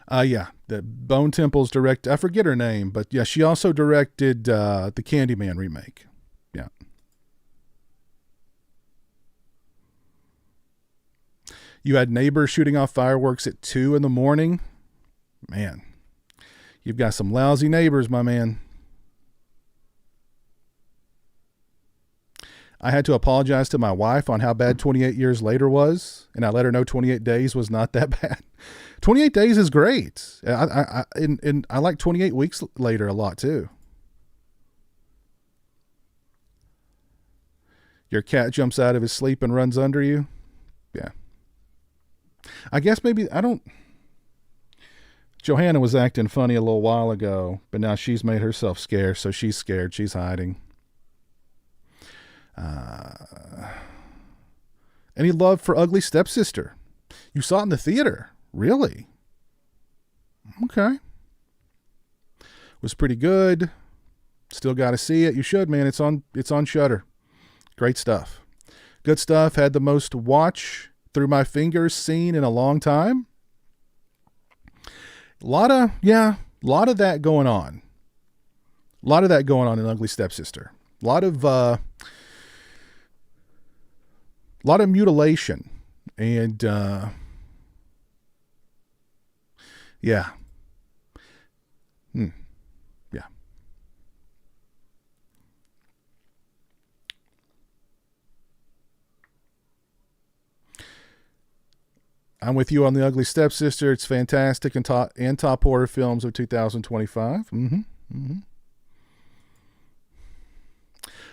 Yeah, the Bone Temple's direct. I forget her name, but yeah, she also directed the Candyman remake. Yeah. You had neighbors shooting off fireworks at 2 a.m. Man, you've got some lousy neighbors, my man. I had to apologize to my wife on how bad 28 years later was, and I let her know 28 days was not that bad. 28 days is great. And I like 28 weeks later a lot too. Your cat jumps out of his sleep and runs under you. Yeah. I guess maybe, Johanna was acting funny a little while ago, but now she's made herself scarce, so she's scared. She's hiding. Any love for Ugly Stepsister? You saw it in the theater. Really? Okay. Was pretty good. Still got to see it. You should, man. It's on Shudder. Great stuff. Good stuff. Had the most watch through my fingers scene in a long time. A lot of that going on. A lot of that going on in Ugly Stepsister. A lot of mutilation and yeah. Yeah. I'm with you on The Ugly Stepsister. It's fantastic and top horror films of 2025.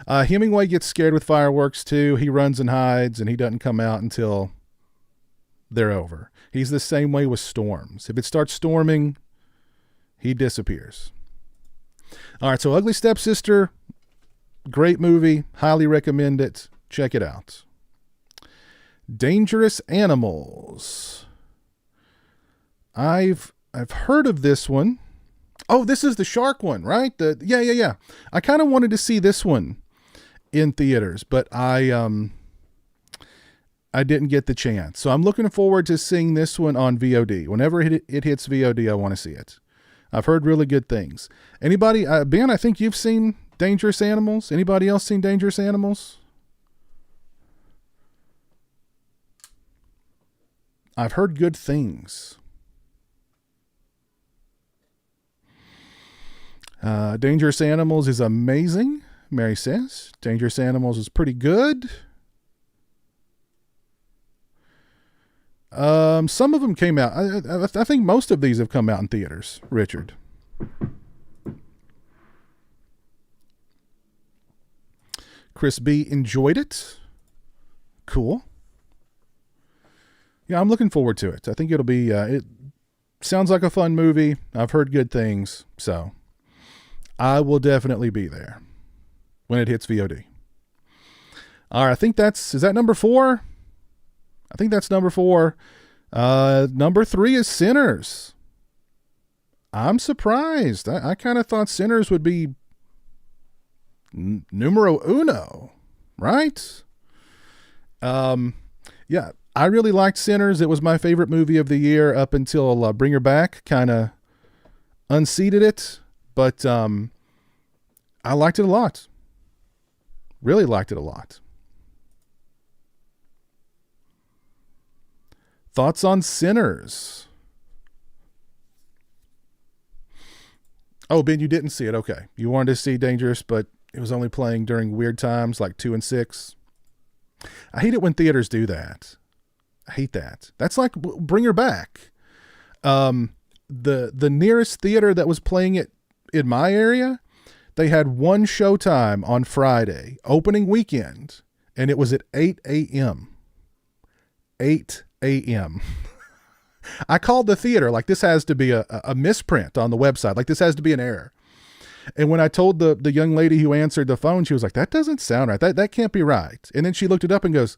Hemingway gets scared with fireworks too. He runs and hides, and he doesn't come out until they're over. He's the same way with storms. If it starts storming, he disappears. All right, so Ugly Stepsister, great movie. Highly recommend it. Check it out. Dangerous Animals. I've heard of this one. Oh, this is the shark one, right? Yeah. I kind of wanted to see this one in theaters, but I didn't get the chance. So I'm looking forward to seeing this one on VOD. Whenever it hits VOD, I want to see it. I've heard really good things. Anybody, Ben, I think you've seen Dangerous Animals. Anybody else seen Dangerous Animals? I've heard good things. Dangerous Animals is amazing, Mary says. Dangerous Animals is pretty good. Some of them came out. I think most of these have come out in theaters, Richard. Chris B. enjoyed it. Cool. Yeah, I'm looking forward to it. I think it'll be, it sounds like a fun movie. I've heard good things, so I will definitely be there when it hits VOD. All right, I think is that number 4? I think that's number 4. Number 3 is Sinners. I'm surprised. I kind of thought Sinners would be numero uno, right? Yeah, I really liked Sinners. It was my favorite movie of the year up until Bring Her Back kind of unseated it, but I liked it a lot. Really liked it a lot. Thoughts on Sinners? Oh, Ben, you didn't see it. Okay. You wanted to see Dangerous, but it was only playing during weird times like 2 and 6. I hate it when theaters do that. I hate that. That's like, bring her back. The nearest theater that was playing it in my area, they had one showtime on Friday, opening weekend, and it was at 8 a.m. 8 a.m. I called the theater like this has to be a misprint on the website. Like this has to be an error. And when I told the young lady who answered the phone, she was like, that doesn't sound right. That can't be right. And then she looked it up and goes,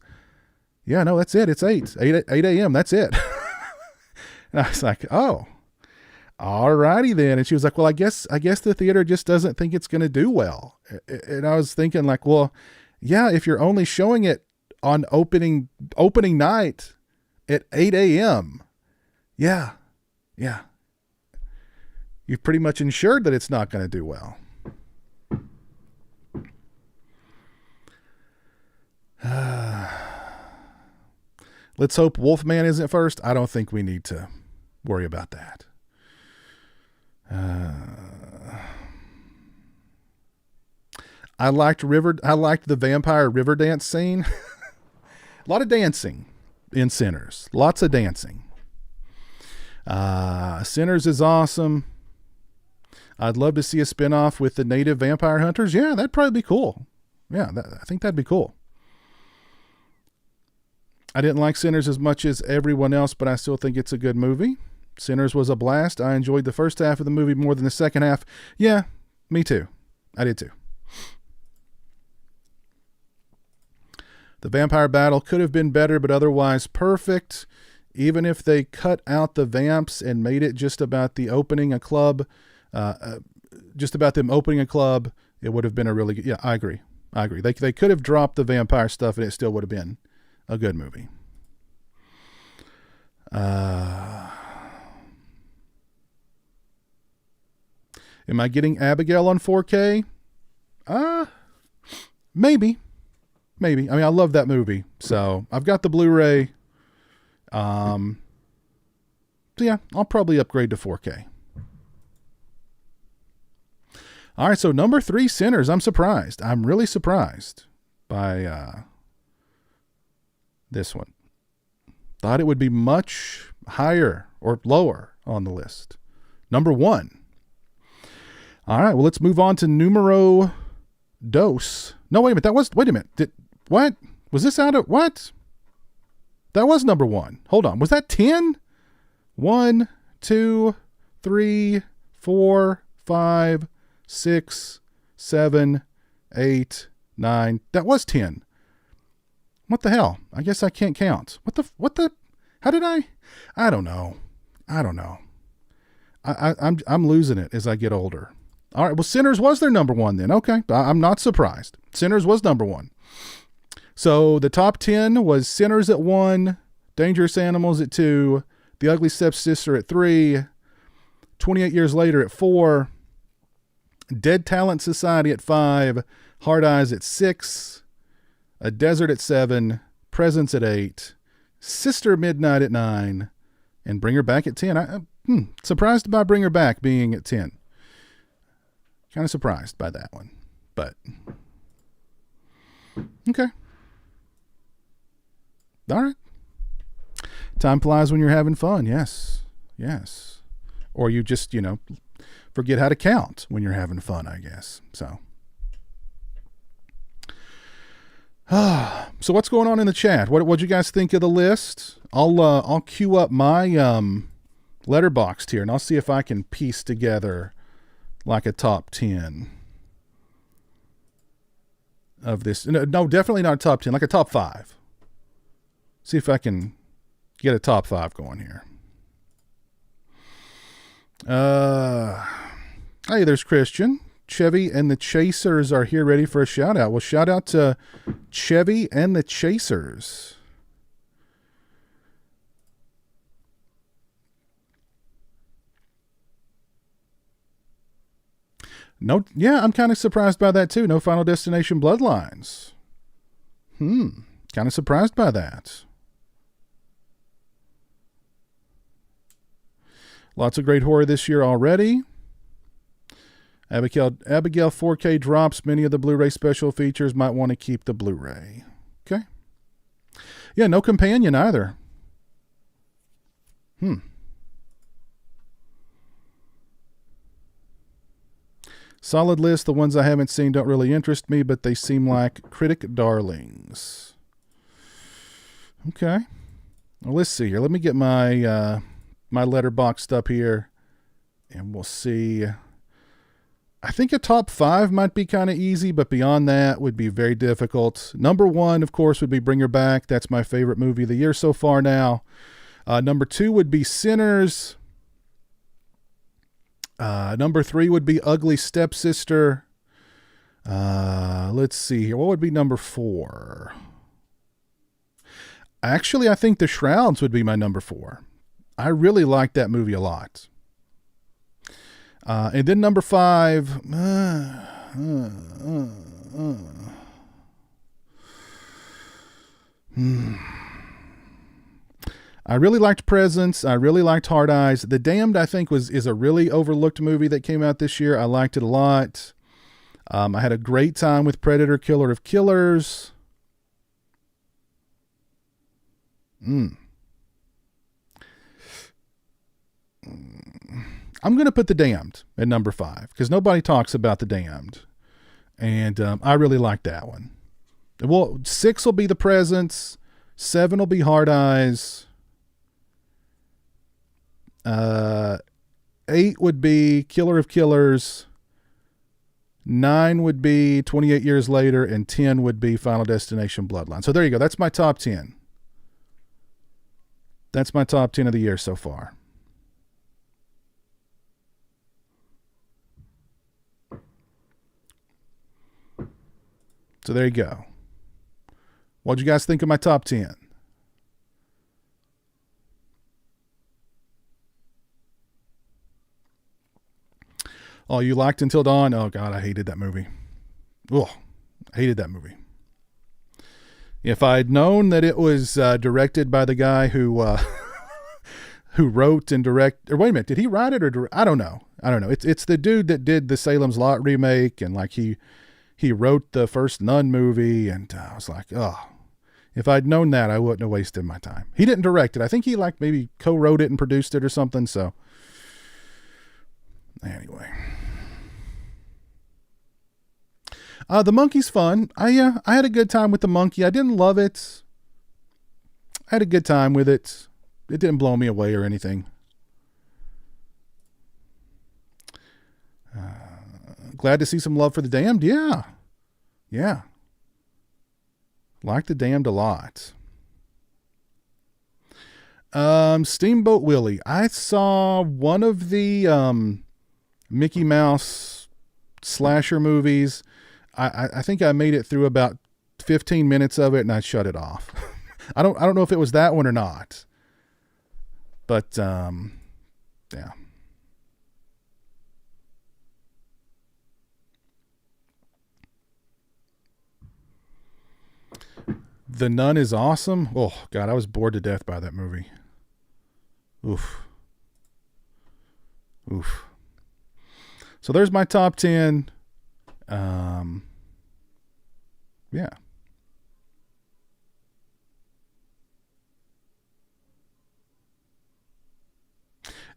yeah, no, that's it. It's 8 a.m. That's it. And I was like, oh, all righty then. And she was like, well, I guess the theater just doesn't think it's going to do well. And I was thinking like, well, yeah, if you're only showing it on opening night at 8 a.m., yeah. You've pretty much ensured that it's not going to do well. Let's hope Wolfman isn't first. I don't think we need to worry about that. I liked the vampire river dance scene. A lot of dancing in Sinners. Lots of dancing. Sinners is awesome. I'd love to see a spinoff with the native vampire hunters. Yeah, that'd probably be cool. Yeah, I think that'd be cool. I didn't like Sinners as much as everyone else, but I still think it's a good movie. Sinners was a blast. I enjoyed the first half of the movie more than the second half. Yeah, me too. I did too. The vampire battle could have been better, but otherwise perfect. Even if they cut out the vamps and made it just about the opening a club, just about them opening a club, it would have been a really good. Yeah, I agree. They could have dropped the vampire stuff and it still would have been a good movie. Am I getting Abigail on 4K? Maybe. I mean, I love that movie. So I've got the Blu-ray. So yeah, I'll probably upgrade to 4K. All right. So number 3, Sinners. I'm surprised. I'm really surprised by, this one. Thought it would be much higher or lower on the list. Number 1. All right, well, let's move on to numero dos. No, wait a minute. What? Was this out of, what? That was number 1. Hold on. Was that 10? 1, 2, 3, 4, 5, 6, 7, 8, 9. That was 10. What the hell? I guess I can't count. How did I don't know. I'm losing it as I get older. All right. Well, Sinners was their number 1 then. Okay. I'm not surprised. Sinners was number 1. So the top 10 was Sinners at 1, Dangerous Animals at 2, The Ugly Stepsister at 3, 28 Years Later at 4, Dead Talent Society at 5, Hard Eyes at 6, A Desert at 7, Presence at 8, Sister Midnight at 9, and Bring Her Back at 10. Surprised by Bring Her Back being at 10. Kind of surprised by that one, but okay. All right. Time flies when you're having fun. Yes. Or you just, forget how to count when you're having fun, I guess. So what's going on in the chat? What'd you guys think of the list? I'll queue up my letterboxd here and I'll see if I can piece together like a top 10 of this. No, definitely not a top 10, like a top 5. See if I can get a top 5 going here. Hey, there's Christian. Chevy and the Chasers are here ready for a shout out. Well, shout out to Chevy and the Chasers. No, yeah, I'm kind of surprised by that too. No Final Destination Bloodlines. Kind of surprised by that. Lots of great horror this year already. Abigail 4K drops many of the Blu-ray special features. Might want to keep the Blu-ray. Okay. Yeah, no companion either. Solid list. The ones I haven't seen don't really interest me, but they seem like critic darlings. Okay. Well, let's see here. Let me get my my letterboxed up here, and we'll see. I think a top 5 might be kind of easy, but beyond that would be very difficult. Number 1, of course, would be Bring Her Back. That's my favorite movie of the year so far now. Number 2 would be Sinners. Number 3 would be Ugly Stepsister. Let's see here. What would be number 4? Actually, I think The Shrouds would be my number 4. I really like that movie a lot. And then number 5. I really liked Presence. I really liked Hard Eyes. The Damned, I think, is a really overlooked movie that came out this year. I liked it a lot. I had a great time with Predator, Killer of Killers. I'm going to put The Damned at number 5 because nobody talks about The Damned. And I really like that one. Well, 6 will be The Presence. 7 will be Hard Eyes. 8 would be Killer of Killers. 9 would be 28 Years Later. And 10 would be Final Destination Bloodline. So there you go. That's my top 10. That's my top 10 of the year so far. So there you go. What'd you guys think of my top 10? Oh, you liked Until Dawn? Oh, God, I hated that movie. Oh, I hated that movie. If I'd known that it was directed by the guy who wrote and directed... Or wait a minute, did he write it or... I don't know. It's the dude that did the Salem's Lot remake, and like he wrote the first Nun movie, and I was like, oh, if I'd known that, I wouldn't have wasted my time. He didn't direct it. I think he like maybe co-wrote it and produced it or something. So anyway, The Monkey's fun. I had a good time with The Monkey. I didn't love it. I had a good time with it. It didn't blow me away or anything. Glad to see some love for The Damned. Yeah. Like The Damned a lot. Steamboat Willie. I saw one of the Mickey Mouse slasher movies. I think I made it through about 15 minutes of it and I shut it off. I don't know if it was that one or not. But yeah. The Nun is awesome. Oh, God, I was bored to death by that movie. Oof. So there's my top 10. Yeah.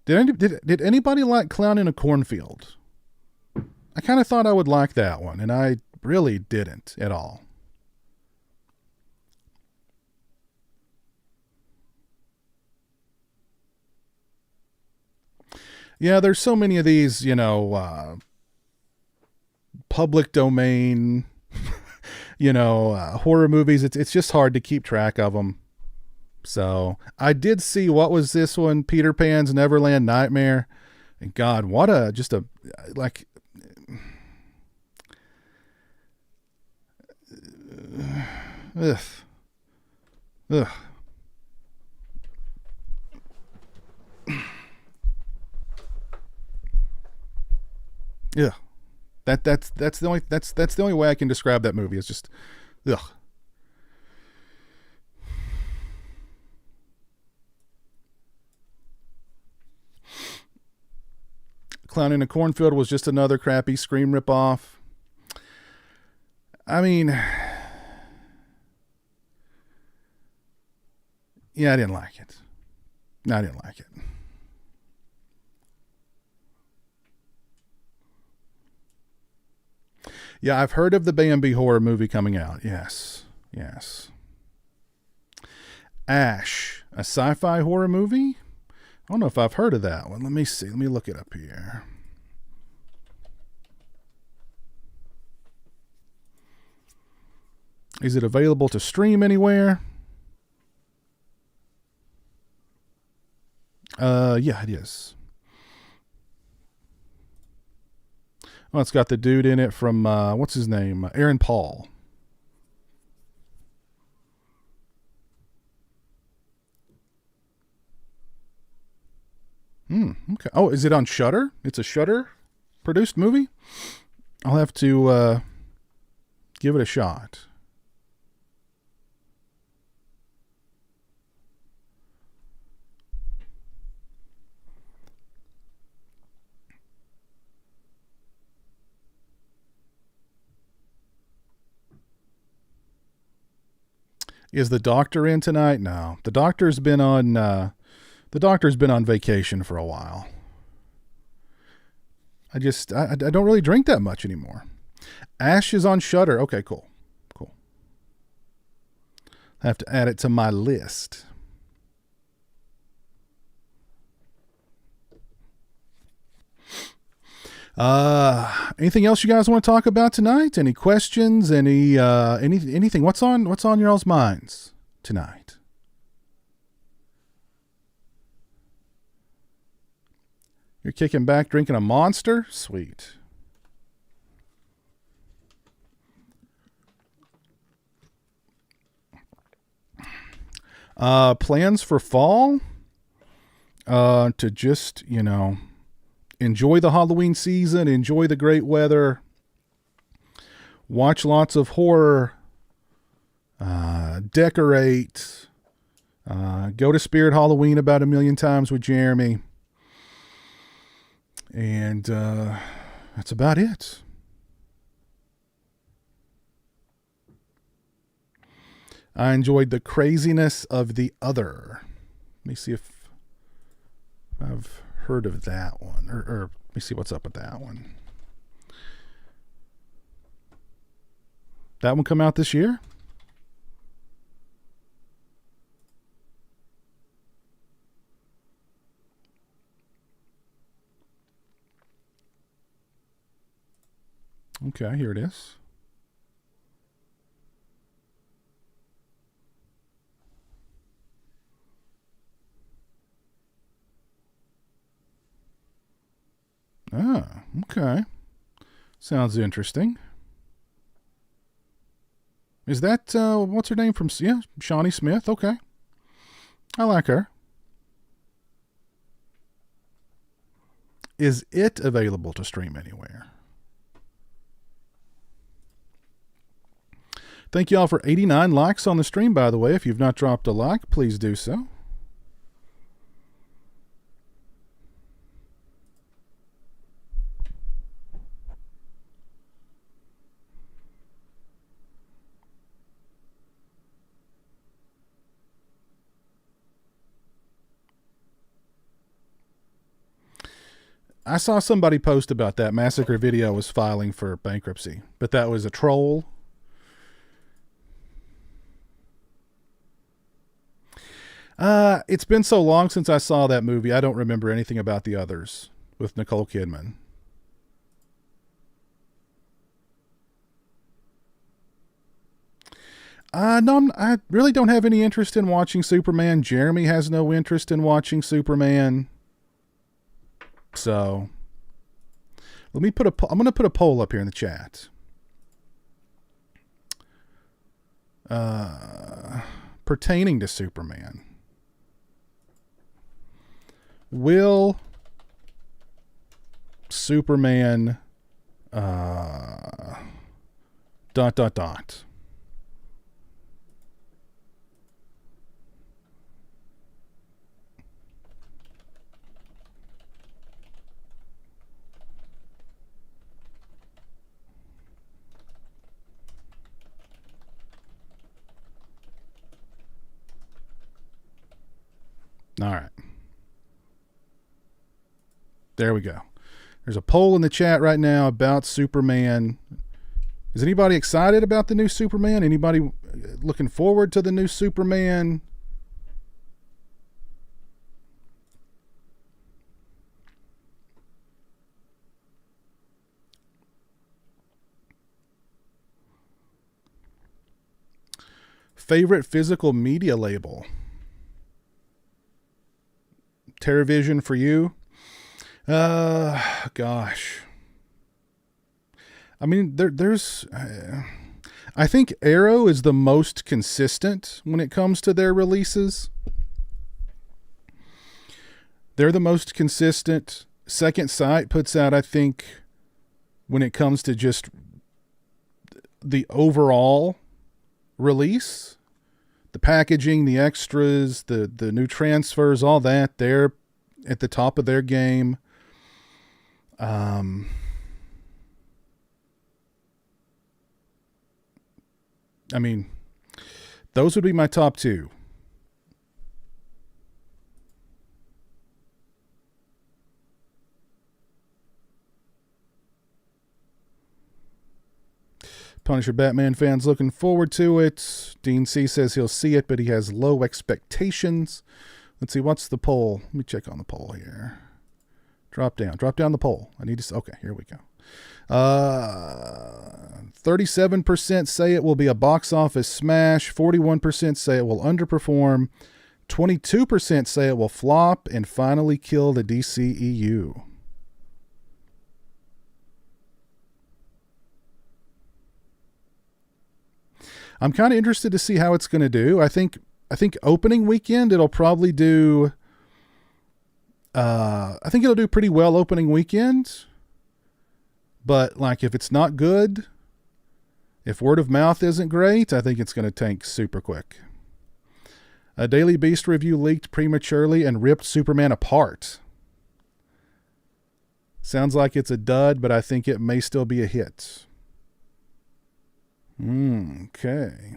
Did anybody like Clown in a Cornfield? I kind of thought I would like that one, and I really didn't at all. Yeah, there's so many of these, public domain, horror movies. It's just hard to keep track of them. So I did see, what was this one? Peter Pan's Neverland Nightmare. And God, what a ugh. Yeah. That's the only way I can describe that movie. It's just, ugh. Clown in a Cornfield was just another crappy Scream ripoff. I mean, yeah, I didn't like it. No, I didn't like it. Yeah, I've heard of the Bambi horror movie coming out. Yes. Ash, a sci-fi horror movie? I don't know if I've heard of that one. Let me see. Let me look it up here. Is it available to stream anywhere? Yeah, it is. Oh, it's got the dude in it from, what's his name? Aaron Paul. Okay. Oh, is it on Shudder? It's a Shudder produced movie? I'll have to give it a shot. Is the doctor in tonight? No. The doctor's been on vacation for a while. I don't really drink that much anymore. Ash is on Shudder. Okay, cool. I have to add it to my list. Anything else you guys want to talk about tonight? Any questions? Anything? What's on your all's minds tonight? You're kicking back, drinking a Monster? Sweet. Plans for fall? To just, enjoy the Halloween season, enjoy the great weather, watch lots of horror, decorate, go to Spirit Halloween about 1 million times with Jeremy. And that's about it. I enjoyed the craziness of The Other. Let me see if I've heard of that one. Or let me see what's up with that one. That one come out this year? Okay, here it is. Ah, okay. Sounds interesting. Is that, what's her name from, yeah, Shawnee Smith? Okay. I like her. Is it available to stream anywhere? Thank you all for 89 likes on the stream, by the way. If you've not dropped a like, please do so. I saw somebody post about that. Massacre Video was filing for bankruptcy, but that was a troll. It's been so long since I saw that movie. I don't remember anything about the others with Nicole Kidman. No, I really don't have any interest in watching Superman. Jeremy has no interest in watching Superman. So, I'm going to put a poll up here in the chat. Pertaining to Superman. Will Superman Dot, dot, dot. All right. There we go. There's a poll in the chat right now about Superman. Is anybody excited about the new Superman? Anybody looking forward to the new Superman? Favorite physical media label? TerraVision for you? Gosh. I mean, there's. I think Arrow is the most consistent when it comes to their releases. They're the most consistent. Second Sight puts out, I think, when it comes to just the overall release, the packaging, the extras, the new transfers, all that, they're at the top of their game. I mean, those would be my top two. Punisher Batman fans looking forward to it. Dean C says he'll see it, but he has low expectations. Let's see, what's the poll? Let me check on the poll here. Drop down the poll. I need to, okay, here we go. 37% say it will be a box office smash. 41% say it will underperform. 22% say it will flop and finally kill the DCEU. I'm kind of interested to see how it's going to do. I think opening weekend it'll probably do. I think it'll do pretty well opening weekend. But like if it's not good, if word of mouth isn't great, I think it's going to tank super quick. A Daily Beast review leaked prematurely and ripped Superman apart. Sounds like it's a dud, but I think it may still be a hit. Okay.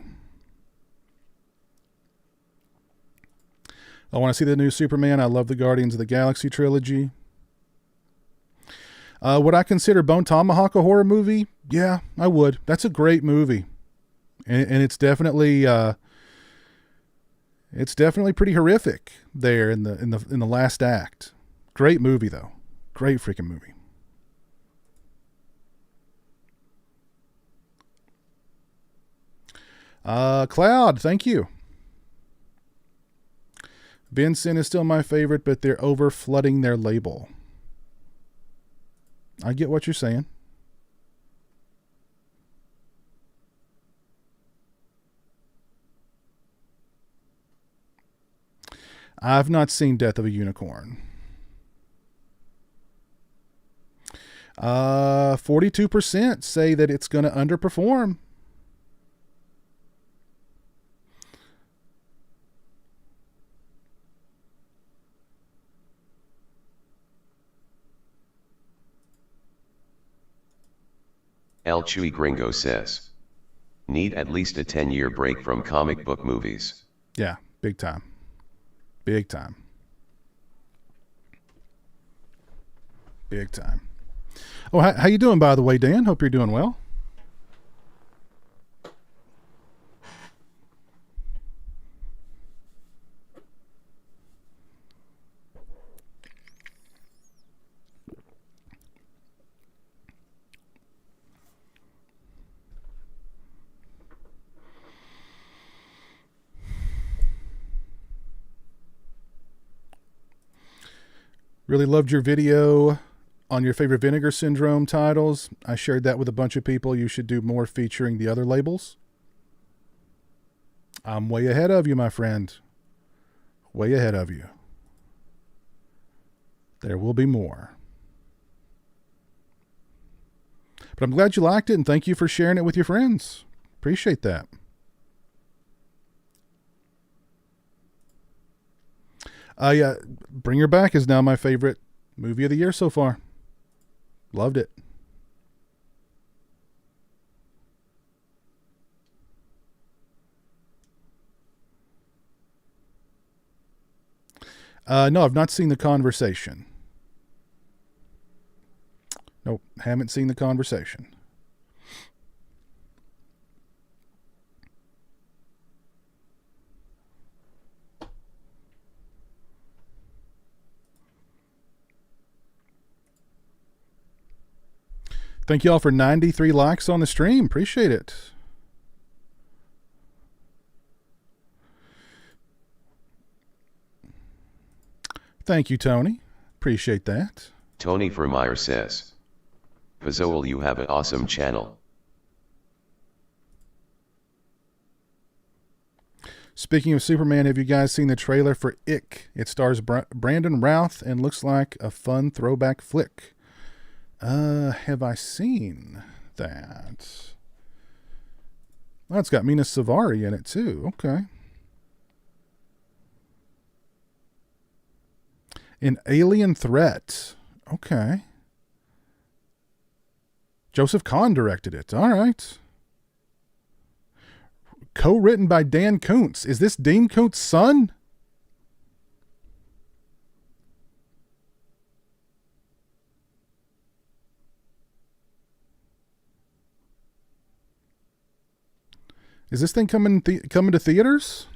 I want to see the new Superman. I love the Guardians of the Galaxy trilogy. Would I consider Bone Tomahawk a horror movie? Yeah, I would. That's a great movie, and it's definitely pretty horrific there in the last act. Great movie though, great freaking movie. Cloud, thank you. Benson is still my favorite, but they're over flooding their label. I get what you're saying. I've not seen Death of a Unicorn. 42% say that it's going to underperform. El Chuy Gringo says, need at least a 10-year break from comic book movies. Yeah, big time. Big time. Big time. Oh, how you doing, by the way, Dan? Hope you're doing well. Really loved your video on your favorite Vinegar Syndrome titles. I shared that with a bunch of people. You should do more featuring the other labels. I'm way ahead of you, my friend. Way ahead of you. There will be more. But I'm glad you liked it, and thank you for sharing it with your friends. Appreciate that. Yeah, Bring Her Back is now my favorite movie of the year so far. Loved it. No, I've not seen The Conversation. Nope, haven't seen The Conversation. Thank you all for 93 likes on the stream. Appreciate it. Thank you, Tony. Appreciate that. Tony Vermeyer says, pizowell, you have an awesome channel. Speaking of Superman, have you guys seen the trailer for Ick? It stars Brandon Routh and looks like a fun throwback flick. Have I seen that? Oh, it's got Mina Savari in it too. Okay. An Alien Threat. Okay. Joseph Kahn directed it. All right. Co-written by Dan Kuntz. Is this Dean Kuntz's son? Is this thing coming to theaters?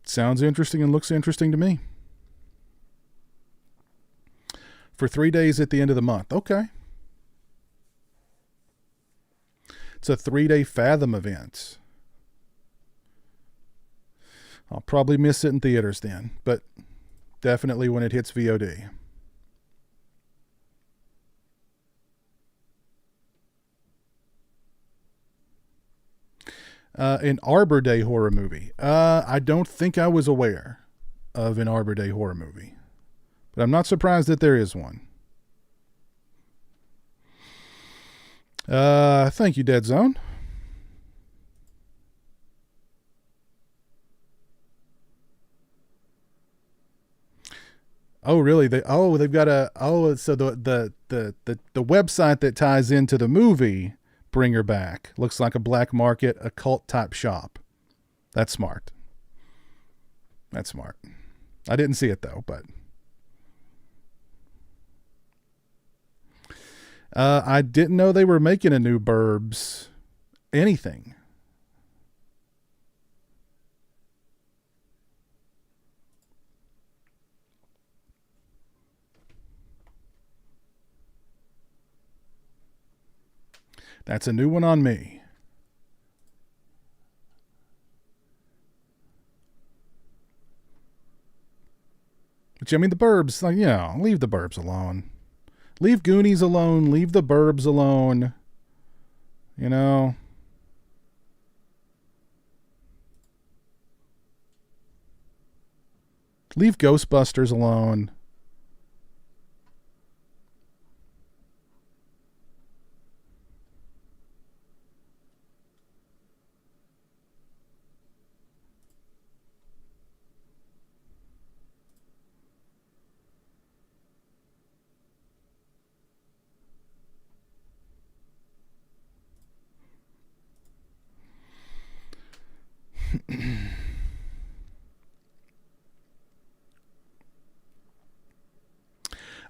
Sounds interesting and looks interesting to me. For 3 days at the end of the month. Okay. It's a 3-day Fathom event. I'll probably miss it in theaters then, but definitely when it hits VOD. An Arbor Day horror movie. I don't think I was aware of an Arbor Day horror movie, but I'm not surprised that there is one. Thank you, Dead Zone. Oh, really? They've got so the website that ties into the movie Bring Her Back looks like a black market occult type shop. That's smart. That's smart. I didn't see it though, but I didn't know they were making a new Burbs anything. That's a new one on me. But I mean, the Burbs, like, leave the Burbs alone. Leave Goonies alone. Leave the Burbs alone. You know. Leave Ghostbusters alone.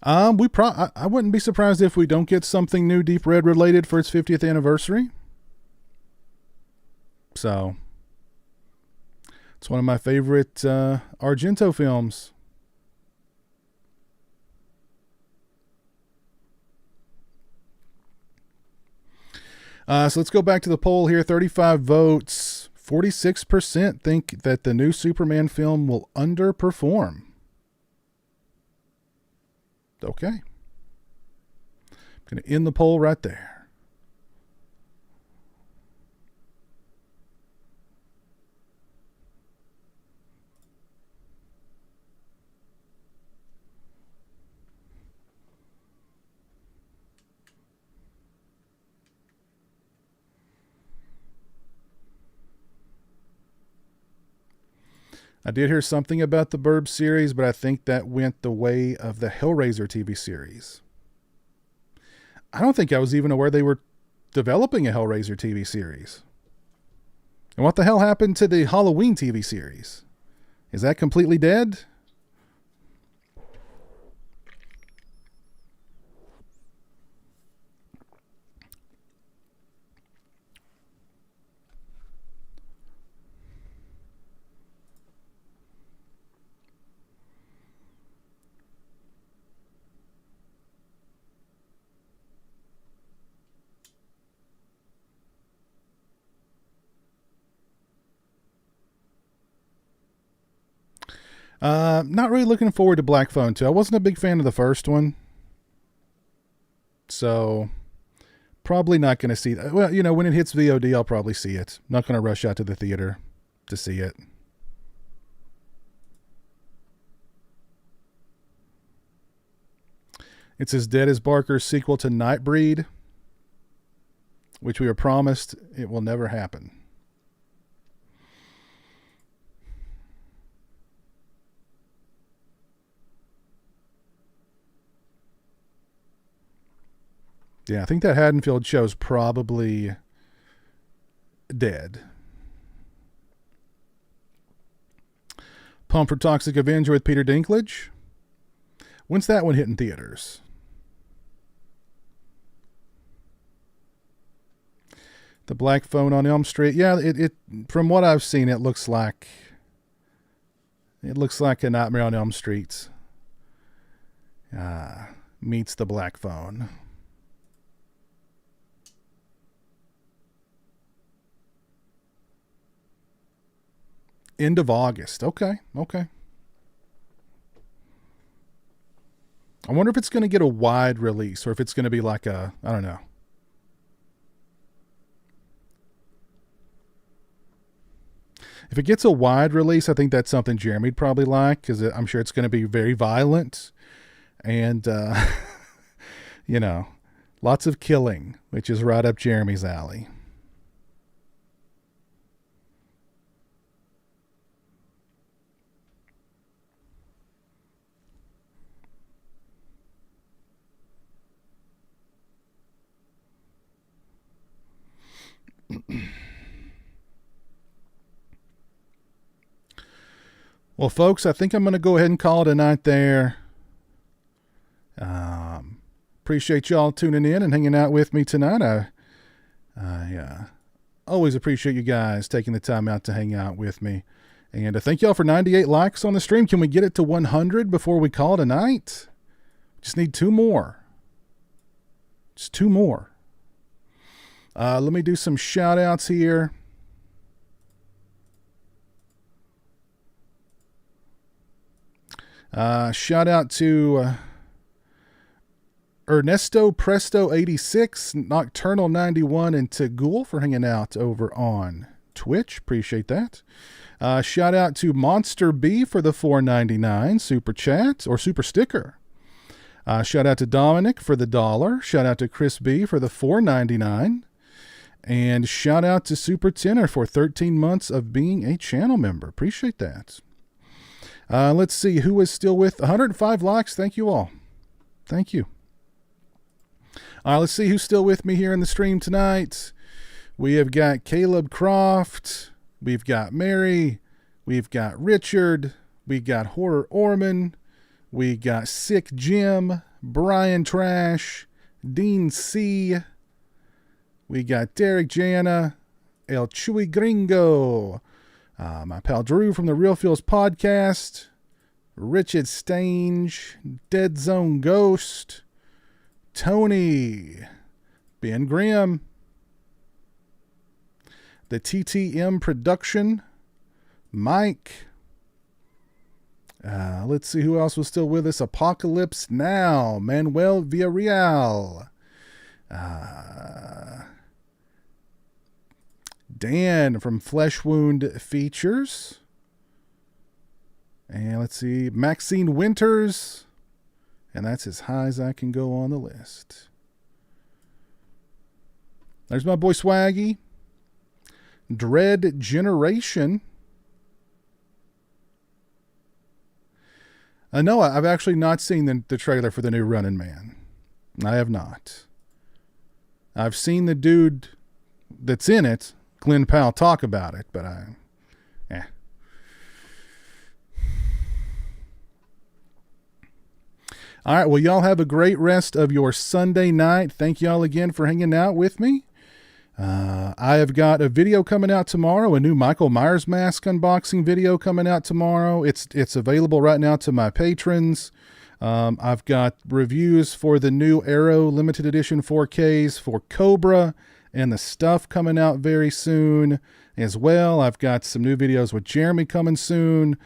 I wouldn't be surprised if we don't get something new Deep Red related for its 50th anniversary. So it's one of my favorite Argento films. So let's go back to the poll here. 35 votes. 46% think that the new Superman film will underperform. Okay. I'm going to end the poll right there. I did hear something about the Burb series, but I think that went the way of the Hellraiser TV series. I don't think I was even aware they were developing a Hellraiser TV series. And what the hell happened to the Halloween TV series? Is that completely dead? Not really looking forward to Black Phone 2. I wasn't a big fan of the first one. So, probably not going to see that. Well, when it hits VOD, I'll probably see it. Not going to rush out to the theater to see it. It's as dead as Barker's sequel to Nightbreed, which we were promised it will never happen. Yeah, I think that Haddonfield show's probably dead. Pump for Toxic Avenger with Peter Dinklage. When's that one hitting theaters? The Black Phone on Elm Street. Yeah, it from what I've seen, it looks like a Nightmare on Elm Street meets the Black Phone. End of August. Okay. I wonder if it's going to get a wide release or if it's going to be like I don't know. If it gets a wide release, I think that's something Jeremy'd probably like because I'm sure it's going to be very violent and, lots of killing, which is right up Jeremy's alley. Well, folks, I think I'm going to go ahead and call it a night there. Appreciate y'all tuning in and hanging out with me tonight. I always appreciate you guys taking the time out to hang out with me. And thank y'all for 98 likes on the stream. Can we get it to 100 before we call it a night? Just need 2 more. Just 2 more. Let me do some shout outs here. Shout out to Ernesto Presto 86, Nocturnal 91, and Tagul for hanging out over on Twitch. Appreciate that. Shout out to Monster B for the $4.99 super chat or super sticker. Shout out to Dominic for the $1. Shout out to Chris B for the $4.99. And shout out to Super Tenor for 13 months of being a channel member. Appreciate that. Let's see who is still with 105 likes. Thank you all. Thank you. Let's see who's still with me here in the stream tonight. We have got Caleb Croft. We've got Mary. We've got Richard. We got Horror Orman. We got Sick Jim. Brian Trash. Dean C. We got Derek Jana. El Chewy Gringo. My pal Drew from the Real Feels podcast, Richard Stange, Dead Zone Ghost, Tony, Ben Grimm, the TTM production, Mike, Let's see who else was still with us. Apocalypse Now, Manuel Villarreal, Dan from Flesh Wound Features, and let's see, Maxine Winters, and that's as high as I can go on the list. There's my boy Swaggy. Dread Generation. No, I've actually not seen the trailer for the new Running Man. I have not. I've seen the dude that's in it, Glenn Powell, talk about it, but All right, well, y'all have a great rest of your Sunday night. Thank y'all again for hanging out with me. I have got a video coming out tomorrow, a new Michael Myers mask unboxing video coming out tomorrow. It's available right now to my patrons. I've got reviews for the new Arrow limited edition 4Ks for Cobra and the stuff coming out very soon as well. I've got some new videos with Jeremy coming soon,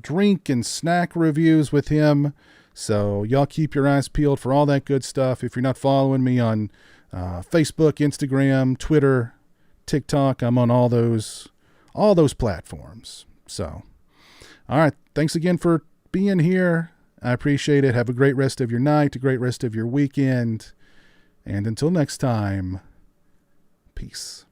drink and snack reviews with him. So y'all keep your eyes peeled for all that good stuff. If you're not following me on Facebook, Instagram, Twitter, TikTok, I'm on all those platforms. So, all right. Thanks again for being here. I appreciate it. Have a great rest of your night, a great rest of your weekend. And until next time, peace.